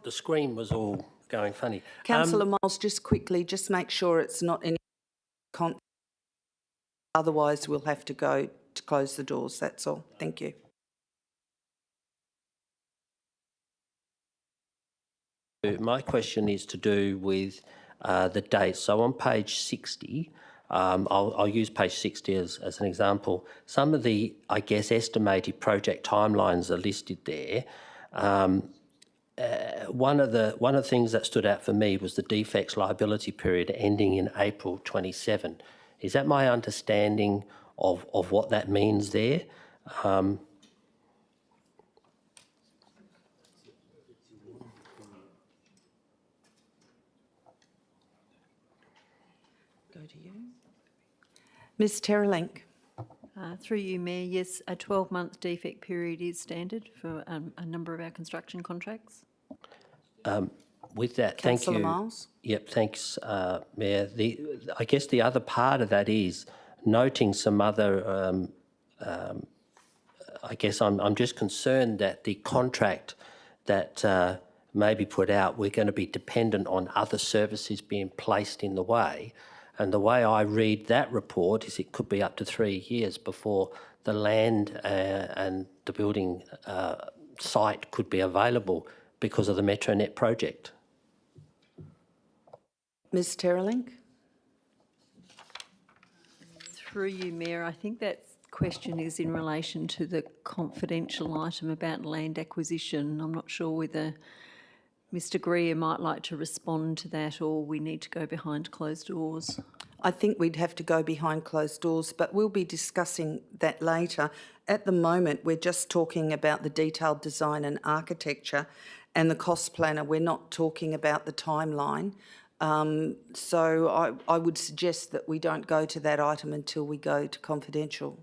S9: the screen was all going funny.
S1: Councillor Miles, just quickly, just make sure it's not any otherwise we'll have to go to close the doors, that's all. Thank you.
S9: My question is to do with the dates. So on page 60, I'll use page 60 as an example. Some of the, I guess, estimated project timelines are listed there. One of the things that stood out for me was the defects liability period ending in April 27. Is that my understanding of what that means there?
S1: Go to you. Ms Terrelink.
S17: Through you, Mayor, yes, a 12-month defect period is standard for a number of our construction contracts.
S9: With that, thank you.
S1: Councillor Miles.
S9: Yep, thanks, Mayor. I guess the other part of that is noting some other. I guess I'm just concerned that the contract that may be put out, we're going to be dependent on other services being placed in the way. And the way I read that report is it could be up to 3 years before the land and the building site could be available because of the Metronet project.
S1: Ms Terrelink.
S17: Through you, Mayor, I think that question is in relation to the confidential item about land acquisition. I'm not sure whether Mr Greer might like to respond to that or we need to go behind closed doors.
S1: I think we'd have to go behind closed doors, but we'll be discussing that later. At the moment, we're just talking about the detailed design and architecture and the cost planner. We're not talking about the timeline. So I would suggest that we don't go to that item until we go to confidential.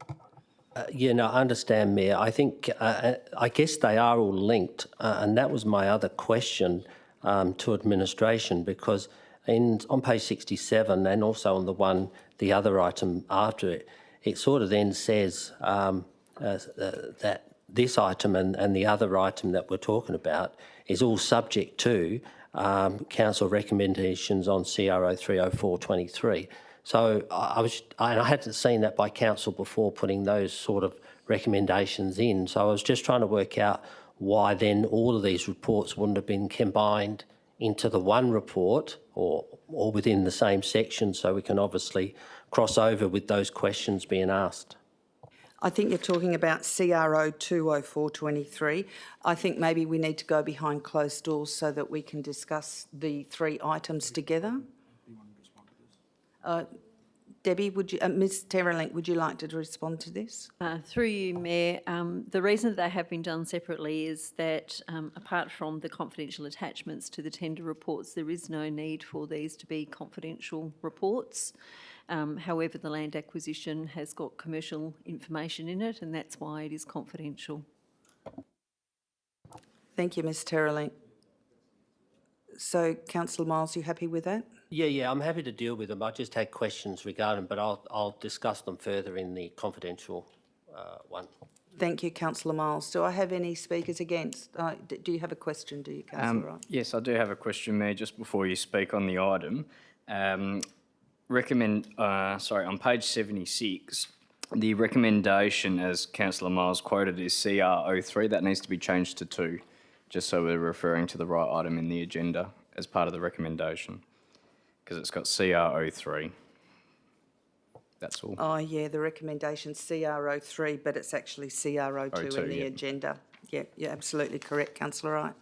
S9: Yeah, no, I understand, Mayor. I think, I guess they are all linked, and that was my other question to administration, because on page 67 and also on the other item after it, it sort of then says that this item and the other item that we're talking about is all subject to council recommendations on CRO 30423. So I hadn't seen that by council before putting those sort of recommendations in. So I was just trying to work out why then all of these reports wouldn't have been combined into the one report or within the same section, so we can obviously cross over with those questions being asked.
S1: I think you're talking about CRO 20423. I think maybe we need to go behind closed doors so that we can discuss the three items together. Debbie, Ms Terrelink, would you like to respond to this?
S17: Through you, Mayor, the reason that they have been done separately is that apart from the confidential attachments to the tender reports, there is no need for these to be confidential reports. However, the land acquisition has got commercial information in it, and that's why it is confidential.
S1: Thank you, Ms Terrelink. So, Councillor Miles, you happy with that?
S9: Yeah, I'm happy to deal with them. I just had questions regarding them, but I'll discuss them further in the confidential one.
S1: Thank you, Councillor Miles. Do I have any speakers against? Do you have a question, do you, Councillor Wright?
S2: Yes, I do have a question, Mayor, just before you speak on the item. On page 76, the recommendation, as Councillor Miles quoted, is CR03. That needs to be changed to 2, just so we're referring to the right item in the agenda as part of the recommendation, because it's got CR03. That's all.
S1: Oh, yeah, the recommendation's CR03, but it's actually CR02 in the agenda. Yeah, you're absolutely correct, Councillor Wright.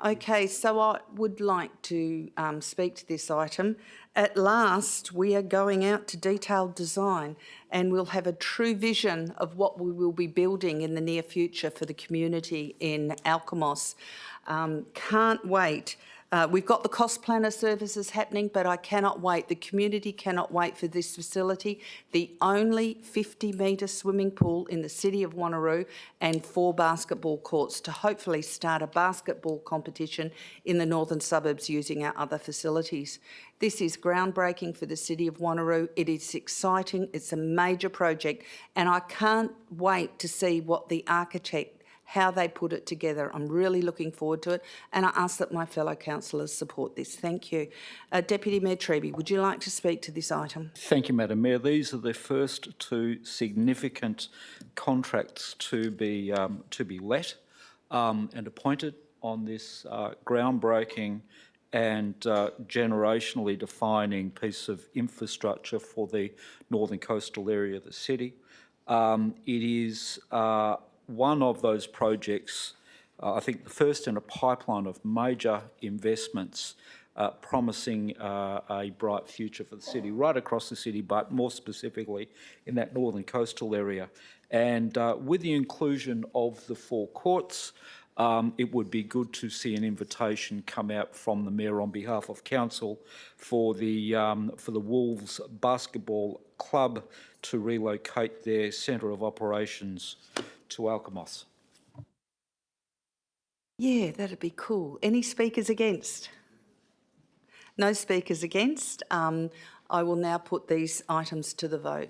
S1: Okay, so I would like to speak to this item. At last, we are going out to detailed design and we'll have a true vision of what we will be building in the near future for the community in Alkimos. Can't wait. We've got the cost planner services happening, but I cannot wait. The community cannot wait for this facility. The only 50-metre swimming pool in the city of Wanneroo and 4 basketball courts to hopefully start a basketball competition in the northern suburbs using our other facilities. This is groundbreaking for the city of Wanneroo. It is exciting. It's a major project, and I can't wait to see what the architect, how they put it together. I'm really looking forward to it, and I ask that my fellow councillors support this. Thank you. Deputy Mayor Treby, would you like to speak to this item?
S13: Thank you, Madam Mayor. These are the first 2 significant contracts to be let and appointed on this groundbreaking and generationally defining piece of infrastructure for the northern coastal area of the city. It is one of those projects, I think the first in a pipeline of major investments promising a bright future for the city, right across the city, but more specifically in that northern coastal area. And with the inclusion of the 4 courts, it would be good to see an invitation come out from the Mayor on behalf of Council for the Wolves Basketball Club to relocate their centre of operations to Alkimos.
S1: Yeah, that'd be cool. Any speakers against? No speakers against. I will now put these items to the vote.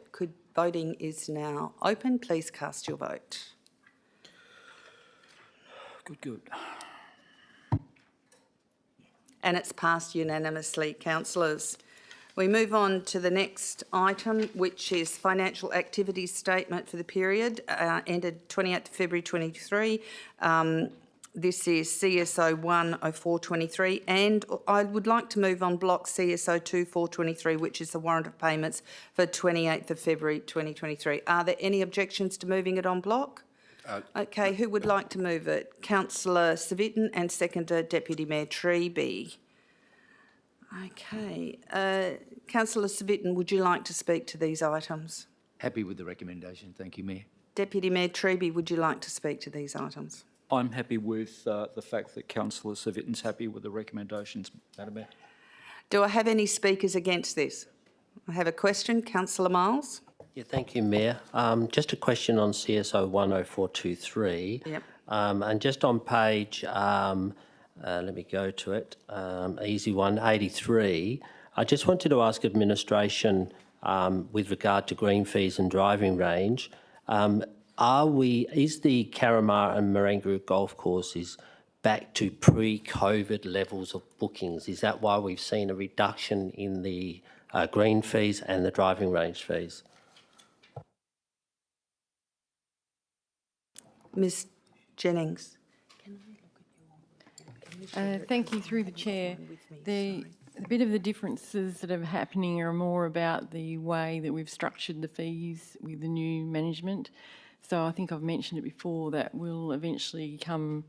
S1: Voting is now open. Please cast your vote.
S13: Good.
S1: And it's passed unanimously, councillors. We move on to the next item, which is financial activity statement for the period ended 28th February 23. This is CSO 10423, and I would like to move on block CSO 2423, which is the warrant of payments for 28th of February 2023. Are there any objections to moving it on block? Okay, who would like to move it? Councillor Civic and seconder Deputy Mayor Treby. Okay, Councillor Civic, would you like to speak to these items?
S15: Happy with the recommendation. Thank you, Mayor.
S1: Deputy Mayor Treby, would you like to speak to these items?
S13: I'm happy with the fact that Councillor Civitton's happy with the recommendations, Madam Mayor.
S1: Do I have any speakers against this? I have a question. Councillor Miles.
S9: Yeah, thank you, Mayor. Just a question on CSO 10423.
S1: Yep.
S9: And just on page, let me go to it, easy one, 83. I just wanted to ask administration with regard to green fees and driving range, is the Carramar and Marangaroo golf courses back to pre-COVID levels of bookings? Is that why we've seen a reduction in the green fees and the driving range fees?
S1: Ms Jennings.
S8: Thank you, through the chair. A bit of the differences that are happening are more about the way that we've structured the fees with the new management. So I think I've mentioned it before that we'll eventually come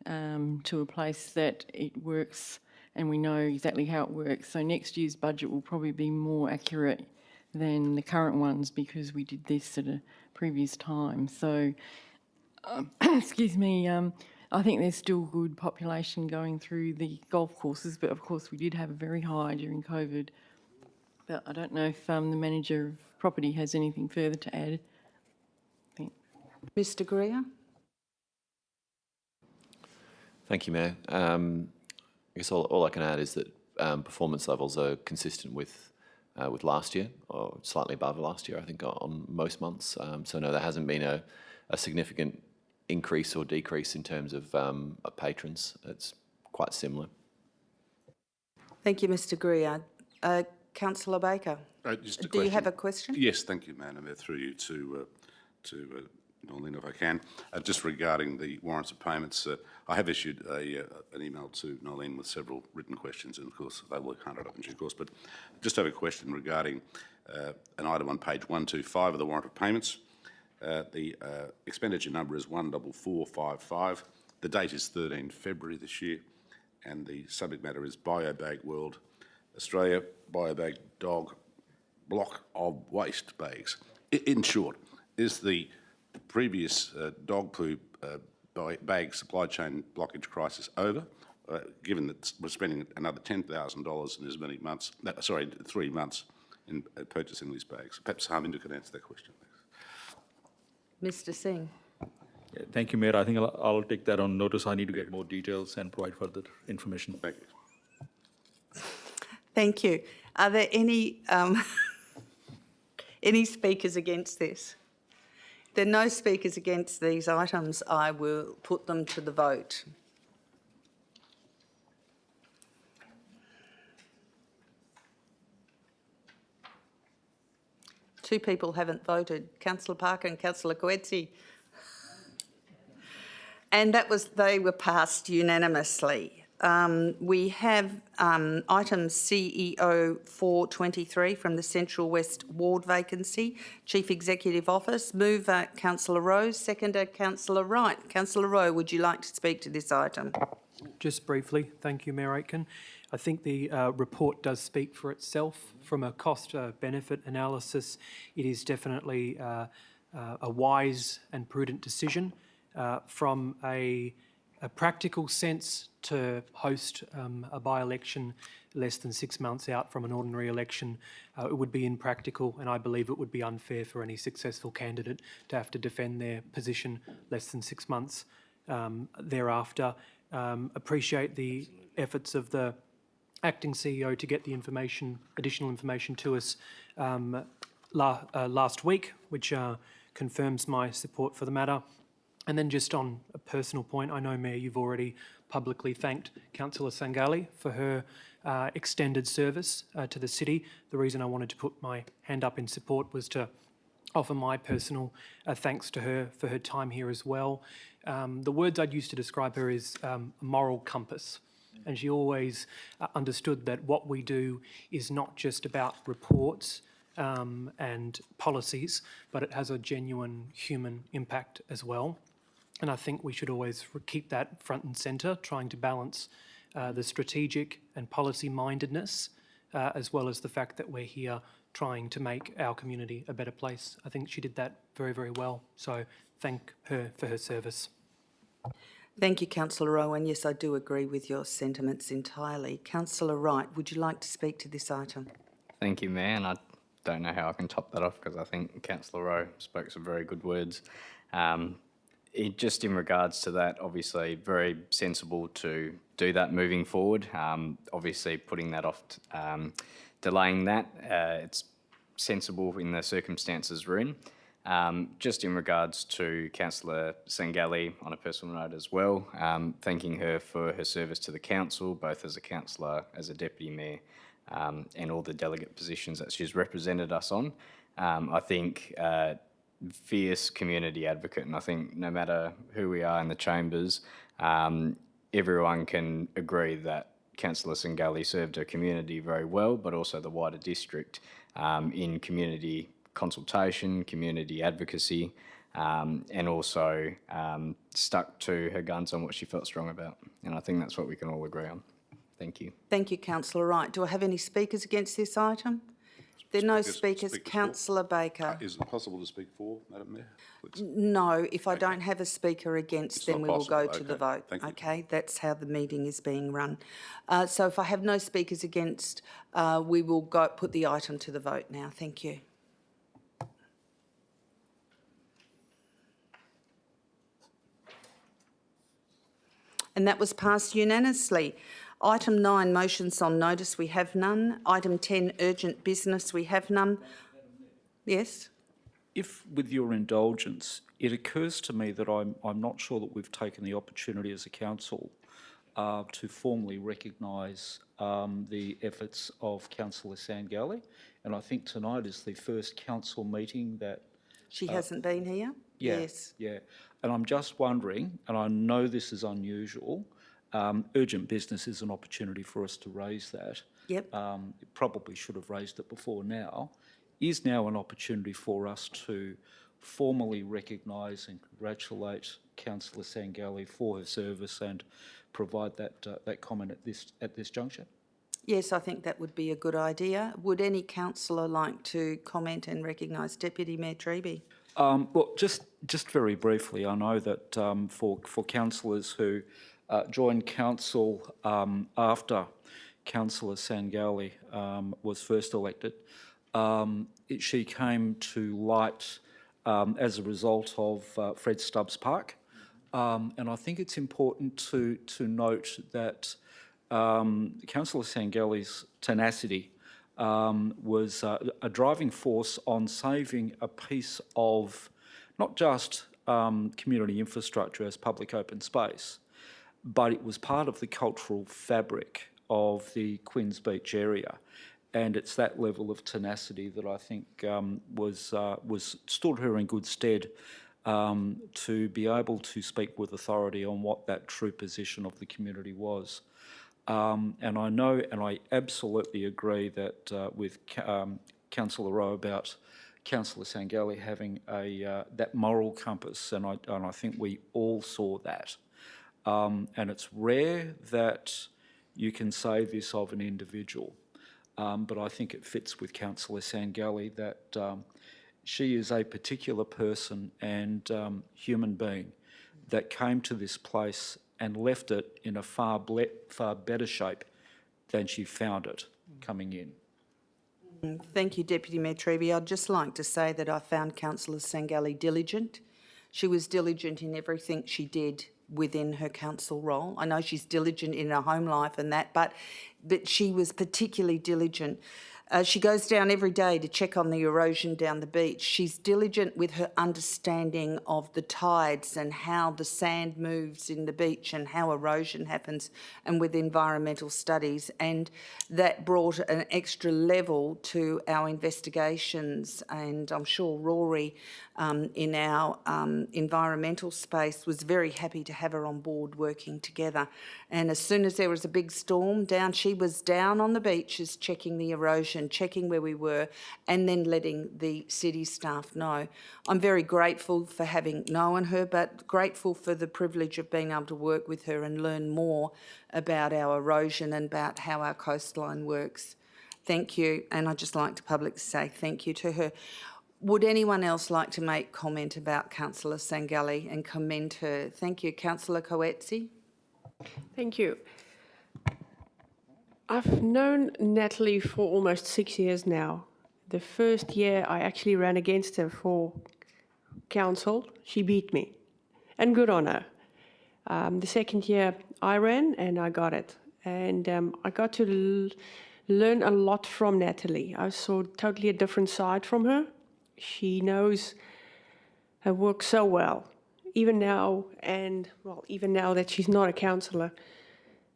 S8: to a place that it works and we know exactly how it works. So next year's budget will probably be more accurate than the current ones because we did this at a previous time. So, excuse me, I think there's still good population going through the golf courses, but of course we did have a very high during COVID. But I don't know if the manager of property has anything further to add.
S1: Mr Greer.
S18: Thank you, Mayor. I guess all I can add is that performance levels are consistent with last year, or slightly above last year, I think, on most months. So no, there hasn't been a significant increase or decrease in terms of patrons. It's quite similar.
S1: Thank you, Mr Greer. Councillor Baker, do you have a question?
S11: Yes, thank you, Madam Mayor. Through you to Norlene, if I can. Just regarding the warrants of payments, I have issued an email to Norlene with several written questions, and of course they will be hunted up in due course. But just have a question regarding an item on page 125 of the warrant of payments. The expenditure number is 14455. The date is 13 February this year, and the subject matter is Biobag World Australia Biobag Dog Block of Waste Bags. In short, is the previous dog poo bag supply chain blockage crisis over, given that we're spending another $10,000 in as many months, 3 months in purchasing these bags? Perhaps Harminder could answer that question.
S1: Mr. Singh.
S13: Yeah, thank you, Mayor. I think I'll take that on notice. I need to get more details and provide further information.
S11: Thank you.
S1: Thank you. Are there any any speakers against this? If there are no speakers against these items, I will put them to the vote. Two people haven't voted, Councillor Parker and Councillor Coetzee. And they were passed unanimously. We have item CEO 423 from the Central West Ward vacancy, Chief Executive Office. Mover, Councillor Rowe. Seconder, Councillor Wright. Councillor Rowe, would you like to speak to this item?
S19: Just briefly, thank you, Mayor Aitken. I think the report does speak for itself. From a cost-benefit analysis, it is definitely a wise and prudent decision. From a practical sense, to host a by-election less than 6 months out from an ordinary election, it would be impractical, and I believe it would be unfair for any successful candidate to have to defend their position less than 6 months thereafter. Appreciate the efforts of the acting CEO to get the additional information to us last week, which confirms my support for the matter. And then just on a personal point, I know, Mayor, you've already publicly thanked Councillor Sangali for her extended service to the city. The reason I wanted to put my hand up in support was to offer my personal thanks to her for her time here as well. The words I'd use to describe her is moral compass. And she always understood that what we do is not just about reports and policies, but it has a genuine human impact as well. And I think we should always keep that front and centre, trying to balance the strategic and policy mindedness, as well as the fact that we're here trying to make our community a better place. I think she did that very, very well. So thank her for her service.
S1: Thank you, Councillor Rowe, and yes, I do agree with your sentiments entirely. Councillor Wright, would you like to speak to this item?
S2: Thank you, Mayor, and I don't know how I can top that off because I think Councillor Rowe spoke some very good words. Just in regards to that, obviously very sensible to do that moving forward. Obviously putting that off, delaying that, it's sensible in the circumstances we're in. Just in regards to Councillor Sangali on a personal note as well, thanking her for her service to the council, both as a councillor, as a deputy mayor, and all the delegate positions that she's represented us on. I think fierce community advocate, and I think no matter who we are in the chambers, everyone can agree that Councillor Sangali served her community very well, but also the wider district in community consultation, community advocacy, and also stuck to her guns on what she felt strong about. And I think that's what we can all agree on. Thank you.
S1: Thank you, Councillor Wright. Do I have any speakers against this item? There are no speakers. Councillor Baker.
S11: Is it possible to speak for, Madam Mayor? Please.
S1: No, if I don't have a speaker against, then we will go to the vote.
S11: Thank you.
S1: Okay, that's how the meeting is being run. So if I have no speakers against, we will put the item to the vote now. Thank you. And that was passed unanimously. Item 9, motions on notice, we have none. Item 10, urgent business, we have none. Yes?
S13: If, with your indulgence, it occurs to me that I'm not sure that we've taken the opportunity as a council to formally recognise the efforts of Councillor Sangali, and I think tonight is the first council meeting that...
S1: She hasn't been here?
S13: Yeah,
S1: yes.
S13: Yeah, and I'm just wondering, and I know this is unusual, urgent business is an opportunity for us to raise that.
S1: Yep.
S13: Probably should have raised it before now. is now an opportunity for us to formally recognise and congratulate Councillor Sangali for her service and provide that comment at this juncture.
S1: Yes, I think that would be a good idea. Would any councillor like to comment and recognise Deputy Mayor Treby?
S13: Well, just very briefly, I know that for councillors who joined council after Councillor Sangali was first elected, she came to light as a result of Fred Stubbs Park, and I think it's important to note that Councillor Sangali's tenacity was a driving force on saving a piece of not just community infrastructure as public open space, but it was part of the cultural fabric of the Quinns Beach area. And it's that level of tenacity that I think was stood her in good stead to be able to speak with authority on what that true position of the community was. And I know, and I absolutely agree that with Councillor Rowe about Councillor Sangali having that moral compass, and I think we all saw that. And it's rare that you can say this of an individual. But I think it fits with Councillor Sangali that she is a particular person and human being that came to this place and left it in a far better shape than she found it coming in.
S1: Thank you, Deputy Mayor Treby. I'd just like to say that I found Councillor Sangali diligent. She was diligent in everything she did within her council role. I know she's diligent in her home life and that, but she was particularly diligent. She goes down every day to check on the erosion down the beach. She's diligent with her understanding of the tides and how the sand moves in the beach and how erosion happens, and with environmental studies. And that brought an extra level to our investigations. And I'm sure Rory in our environmental space was very happy to have her on board working together. And as soon as there was a big storm she was down on the beaches checking the erosion, checking where we were, and then letting the city staff know. I'm very grateful for having known her, but grateful for the privilege of being able to work with her and learn more about our erosion and about how our coastline works. Thank you, and I'd just like to publicly say thank you to her. Would anyone else like to make comment about Councillor Sangali and commend her? Thank you. Councillor Coetzee.
S10: Thank you. I've known Natalie for almost 6 years now. The first year I actually ran against her for council, she beat me, and good on her. The second year I ran and I got it. And I got to learn a lot from Natalie. I saw totally a different side from her. She knows her work so well, even now, and well, even now that she's not a councillor.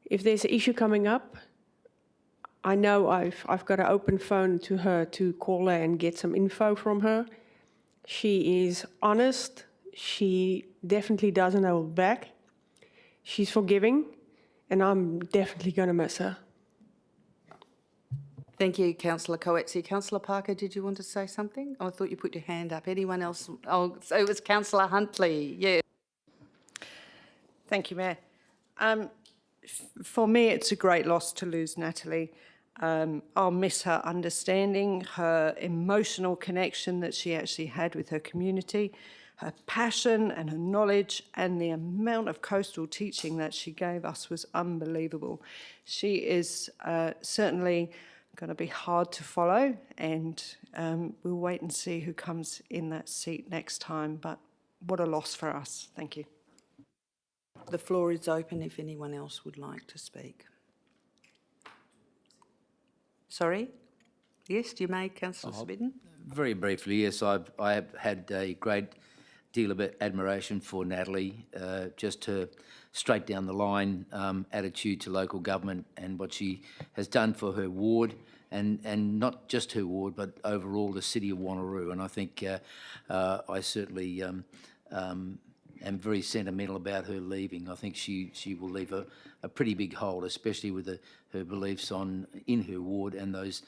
S10: If there's an issue coming up, I know I've got an open phone to her to call her and get some info from her. She is honest. She definitely doesn't hold back. She's forgiving, and I'm definitely going to miss her.
S1: Thank you, Councillor Coetzee. Councillor Parker, did you want to say something? Oh, I thought you put your hand up. Anyone else? Oh, so it was Councillor Huntley. Yeah.
S12: Thank you, Mayor. For me, it's a great loss to lose Natalie. I'll miss her understanding, her emotional connection that she actually had with her community, her passion and her knowledge, and the amount of coastal teaching that she gave us was unbelievable. She is certainly going to be hard to follow, and we'll wait and see who comes in that seat next time, but what a loss for us. Thank you.
S1: The floor is open if anyone else would like to speak. Sorry? Yes, you may, Councillor Smitten.
S15: Very briefly, yes, I have had a great deal of admiration for Natalie, just her straight down the line attitude to local government and what she has done for her ward, and not just her ward, but overall the city of Wanneroo. And I think I certainly am very sentimental about her leaving. I think she will leave a pretty big hole, especially with her beliefs in her ward and those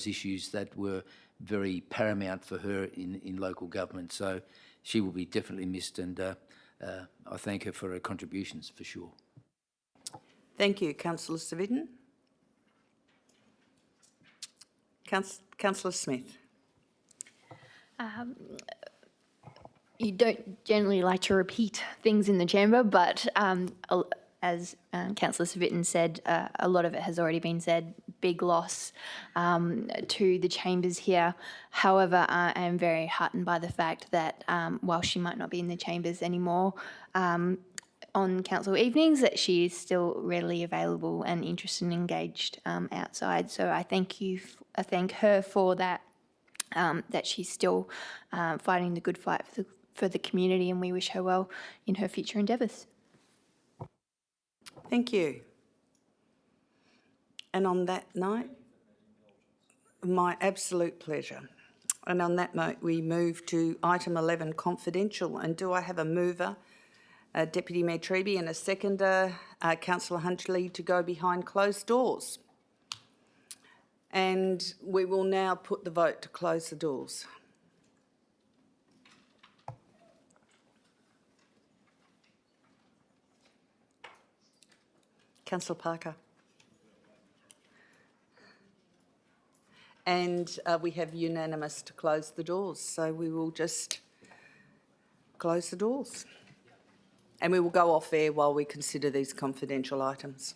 S15: issues that were very paramount for her in local government. So she will be definitely missed, and I thank her for her contributions for sure.
S1: Thank you, Councillor Savitten. Councillor Smith.
S14: You don't generally like to repeat things in the chamber, but as Councillor Savitten said, a lot of it has already been said. Big loss to the chambers here. However, I am very heartened by the fact that while she might not be in the chambers anymore on council evenings, that she is still readily available and interested and engaged outside. So I thank you. I thank her for that. That she's still fighting the good fight for the community, and we wish her well in her future endeavours.
S1: Thank you. And on that note, my absolute pleasure. And on that note, we move to item 11, confidential. And do I have a mover, Deputy Mayor Treby, and a seconder, Councillor Hunchley, to go behind closed doors? And we will now put the vote to close the doors. Councillor Parker. And we have unanimous to close the doors, so we will just close the doors. And we will go off air while we consider these confidential items.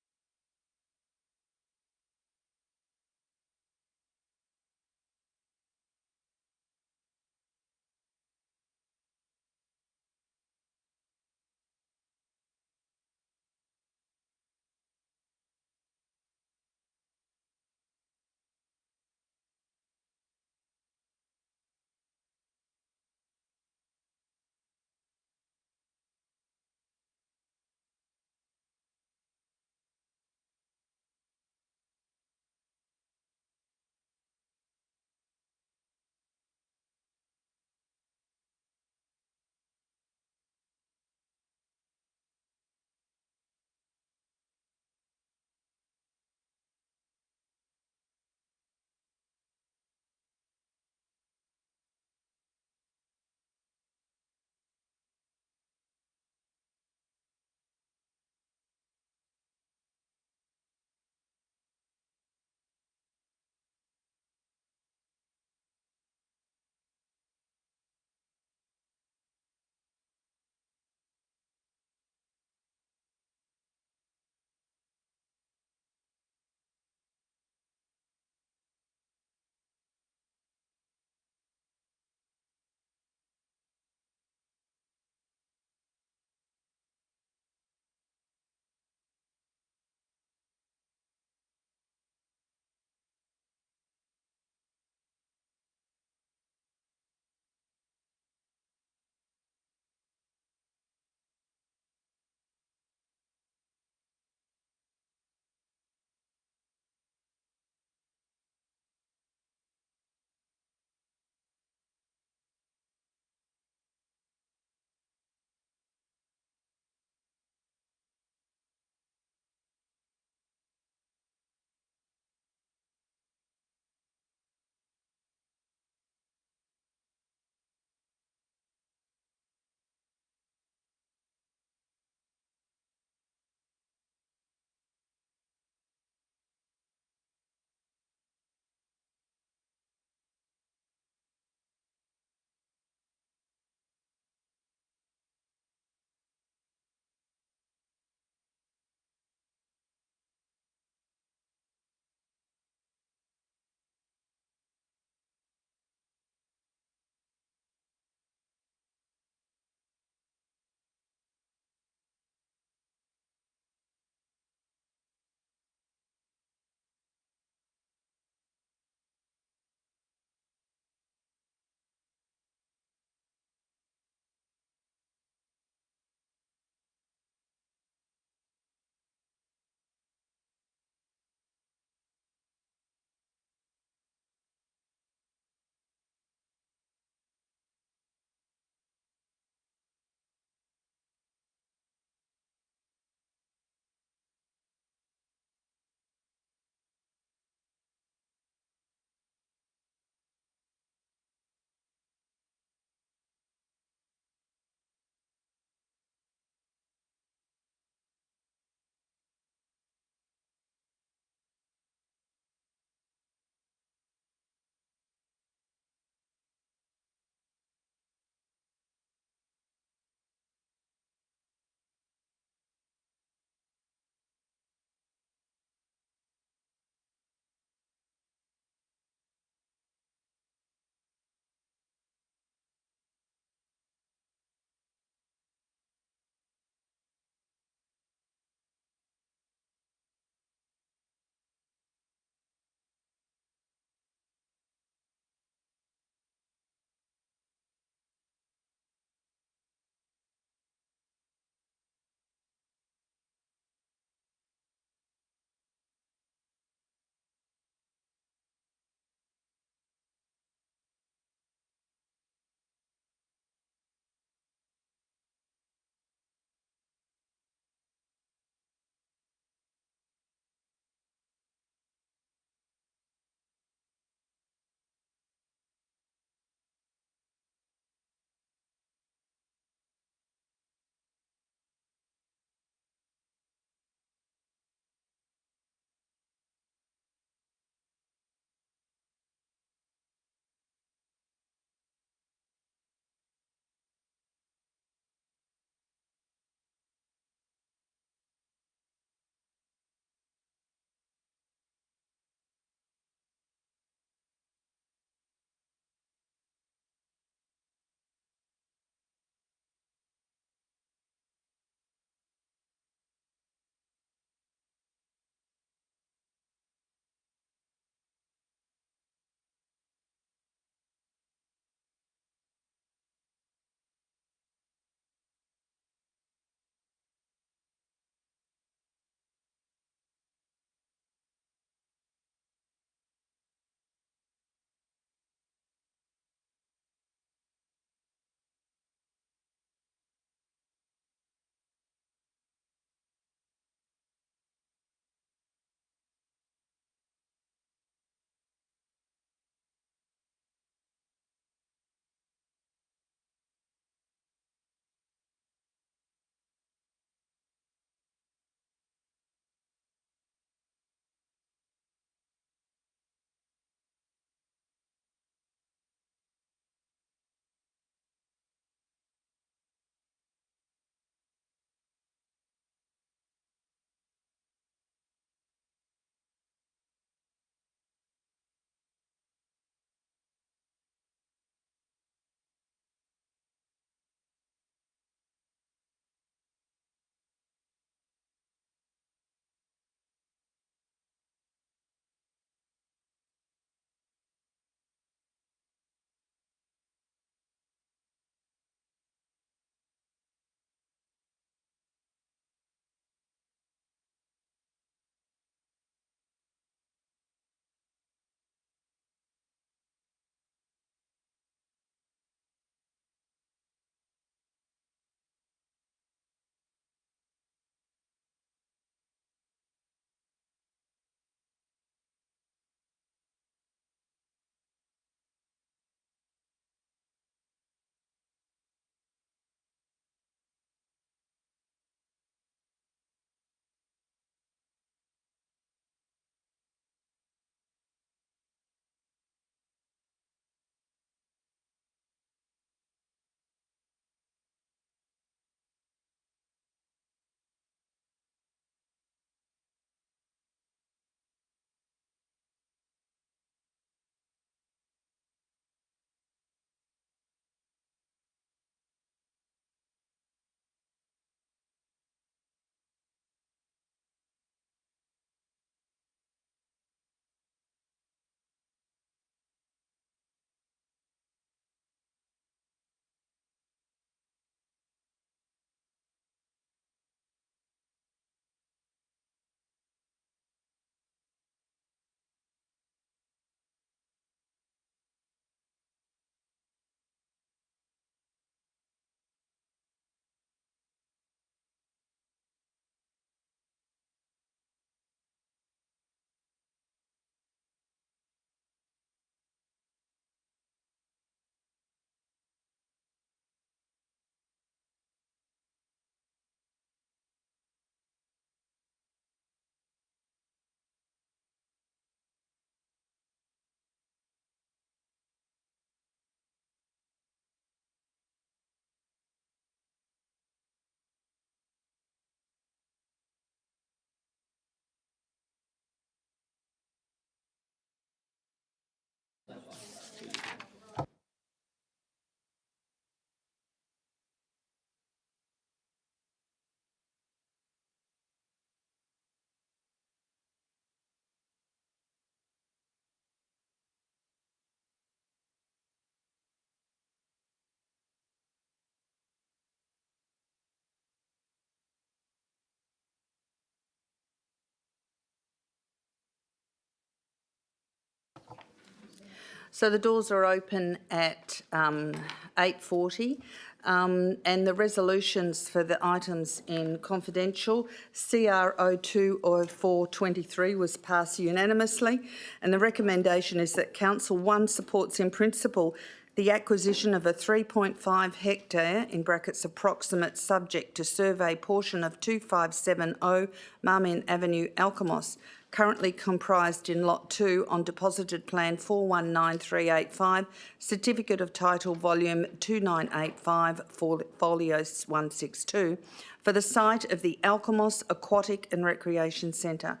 S1: So the doors are open at 8:40. And the resolutions for the items in confidential, CR 020423 was passed unanimously, and the recommendation is that Council 1 supports in principle the acquisition of a 3.5 hectare, in brackets approximate, subject to survey portion of 2570 Marmion Avenue, Alkimos, currently comprised in Lot 2 on Deposited Plan 419385, Certificate of Title Volume 2985, Folio 162, for the site of the Alkimos Aquatic and Recreation Centre.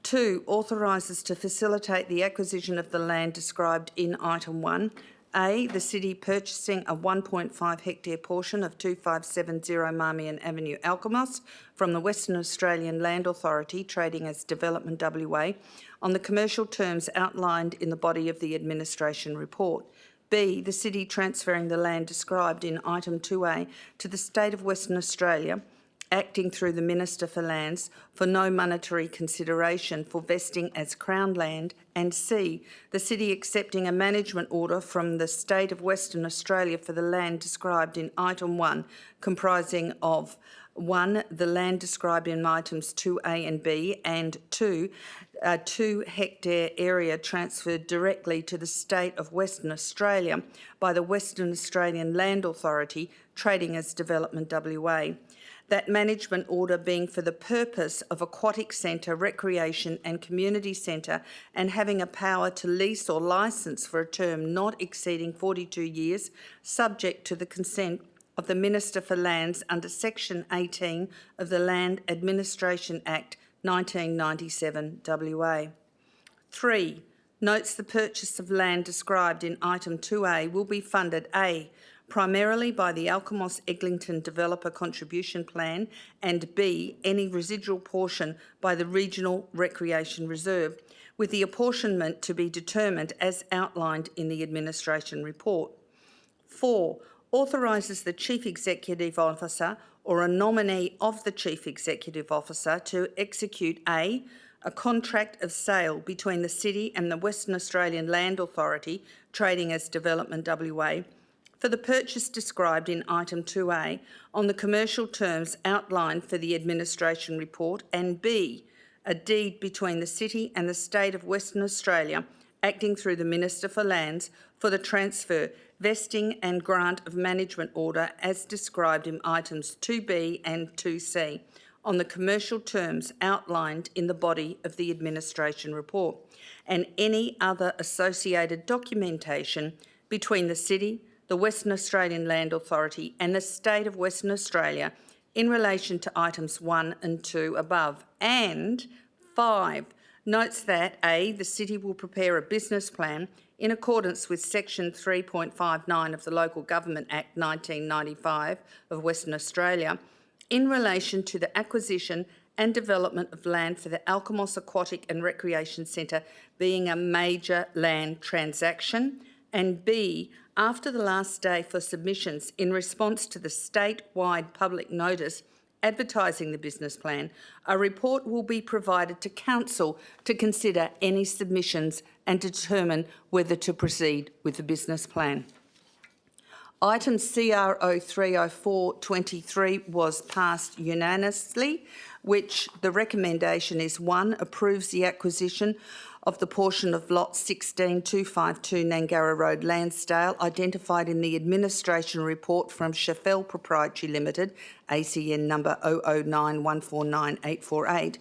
S1: 2. Authorises to facilitate the acquisition of the land described in Item 1. A, the City purchasing a 1.5 hectare portion of 2570 Marmion Avenue, Alkimos, from the Western Australian Land Authority, trading as Development WA, on the commercial terms outlined in the body of the administration report. B, the City transferring the land described in Item 2A to the State of Western Australia, acting through the Minister for Lands, for no monetary consideration for vesting as Crown land, and C, the City accepting a management order from the State of Western Australia for the land described in Item 1, comprising of 1, the land described in Items 2A and B, and 2, a 2 hectare area transferred directly to the State of Western Australia by the Western Australian Land Authority, trading as Development WA. That management order being for the purpose of aquatic centre, recreation and community centre, and having a power to lease or licence for a term not exceeding 42 years, subject to the consent of the Minister for Lands under Section 18 of the Land Administration Act 1997 WA. 3. Notes the purchase of land described in Item 2A will be funded A, primarily by the Alkimos Eglinton Developer Contribution Plan, and B, any residual portion by the Regional Recreation Reserve, with the apportionment to be determined as outlined in the administration report. 4, authorises the Chief Executive Officer or a nominee of the Chief Executive Officer to execute A contract of sale between the City and the Western Australian Land Authority, trading as Development WA, for the purchase described in Item 2A on the commercial terms outlined for the administration report, and B, a deed between the City and the State of Western Australia, acting through the Minister for Lands, for the transfer, vesting and grant of management order as described in Items 2B and 2C on the commercial terms outlined in the body of the administration report, and any other associated documentation between the City, the Western Australian Land Authority and the State of Western Australia in relation to Items 1 and 2 above. And 5, notes that A, the City will prepare a business plan in accordance with Section 3.59 of the Local Government Act 1995 of Western Australia in relation to the acquisition and development of land for the Alkimos Aquatic and Recreation Centre being a major land transaction, and B, after the last day for submissions in response to the statewide public notice advertising the business plan, a report will be provided to Council to consider any submissions and determine whether to proceed with the business plan. Item CR 030423 was passed unanimously, which the recommendation is 1, approves the acquisition of the portion of Lot 16252 Nangara Road, Lansdale, identified in the administration report from Sheffell Proprietary Limited, ACN number 009149848,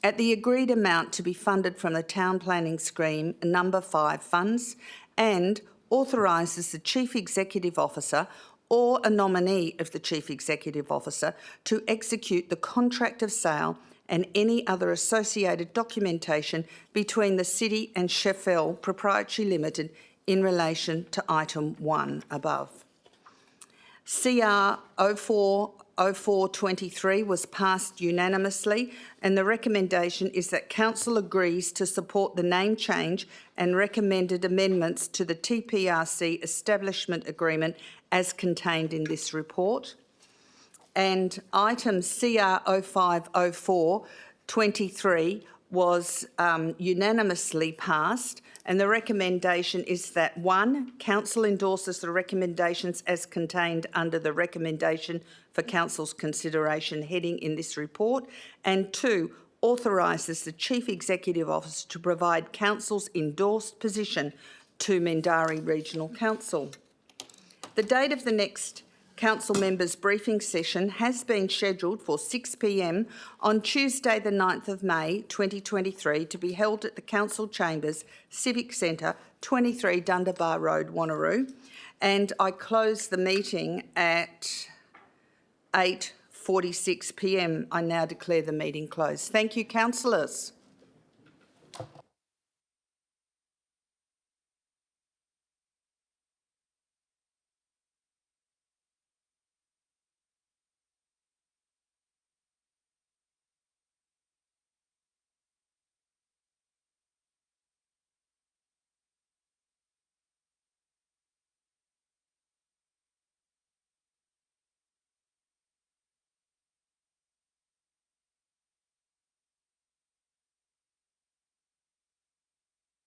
S1: at the agreed amount to be funded from the Town Planning Scheme number 5 funds, and authorises the Chief Executive Officer or a nominee of the Chief Executive Officer to execute the contract of sale and any other associated documentation between the City and Sheffell Proprietary Limited in relation to Item 1 above. CR 040423 was passed unanimously, and the recommendation is that Council agrees to support the name change and recommended amendments to the TPRC Establishment Agreement as contained in this report. And item CR 050423 was unanimously passed, And the recommendation is that 1, Council endorses the recommendations as contained under the recommendation for Council's consideration heading in this report, and 2, authorises the Chief Executive Officer to provide Council's endorsed position to Mindarie Regional Council. The date of the next Council members' briefing session has been scheduled for 6 p.m. on Tuesday the 9th of May 2023 to be held at the Council Chambers, Civic Centre, 23 Dundebar Road, Wanneroo. And I close the meeting at 8:46 p.m. I now declare the meeting closed. Thank you, councillors.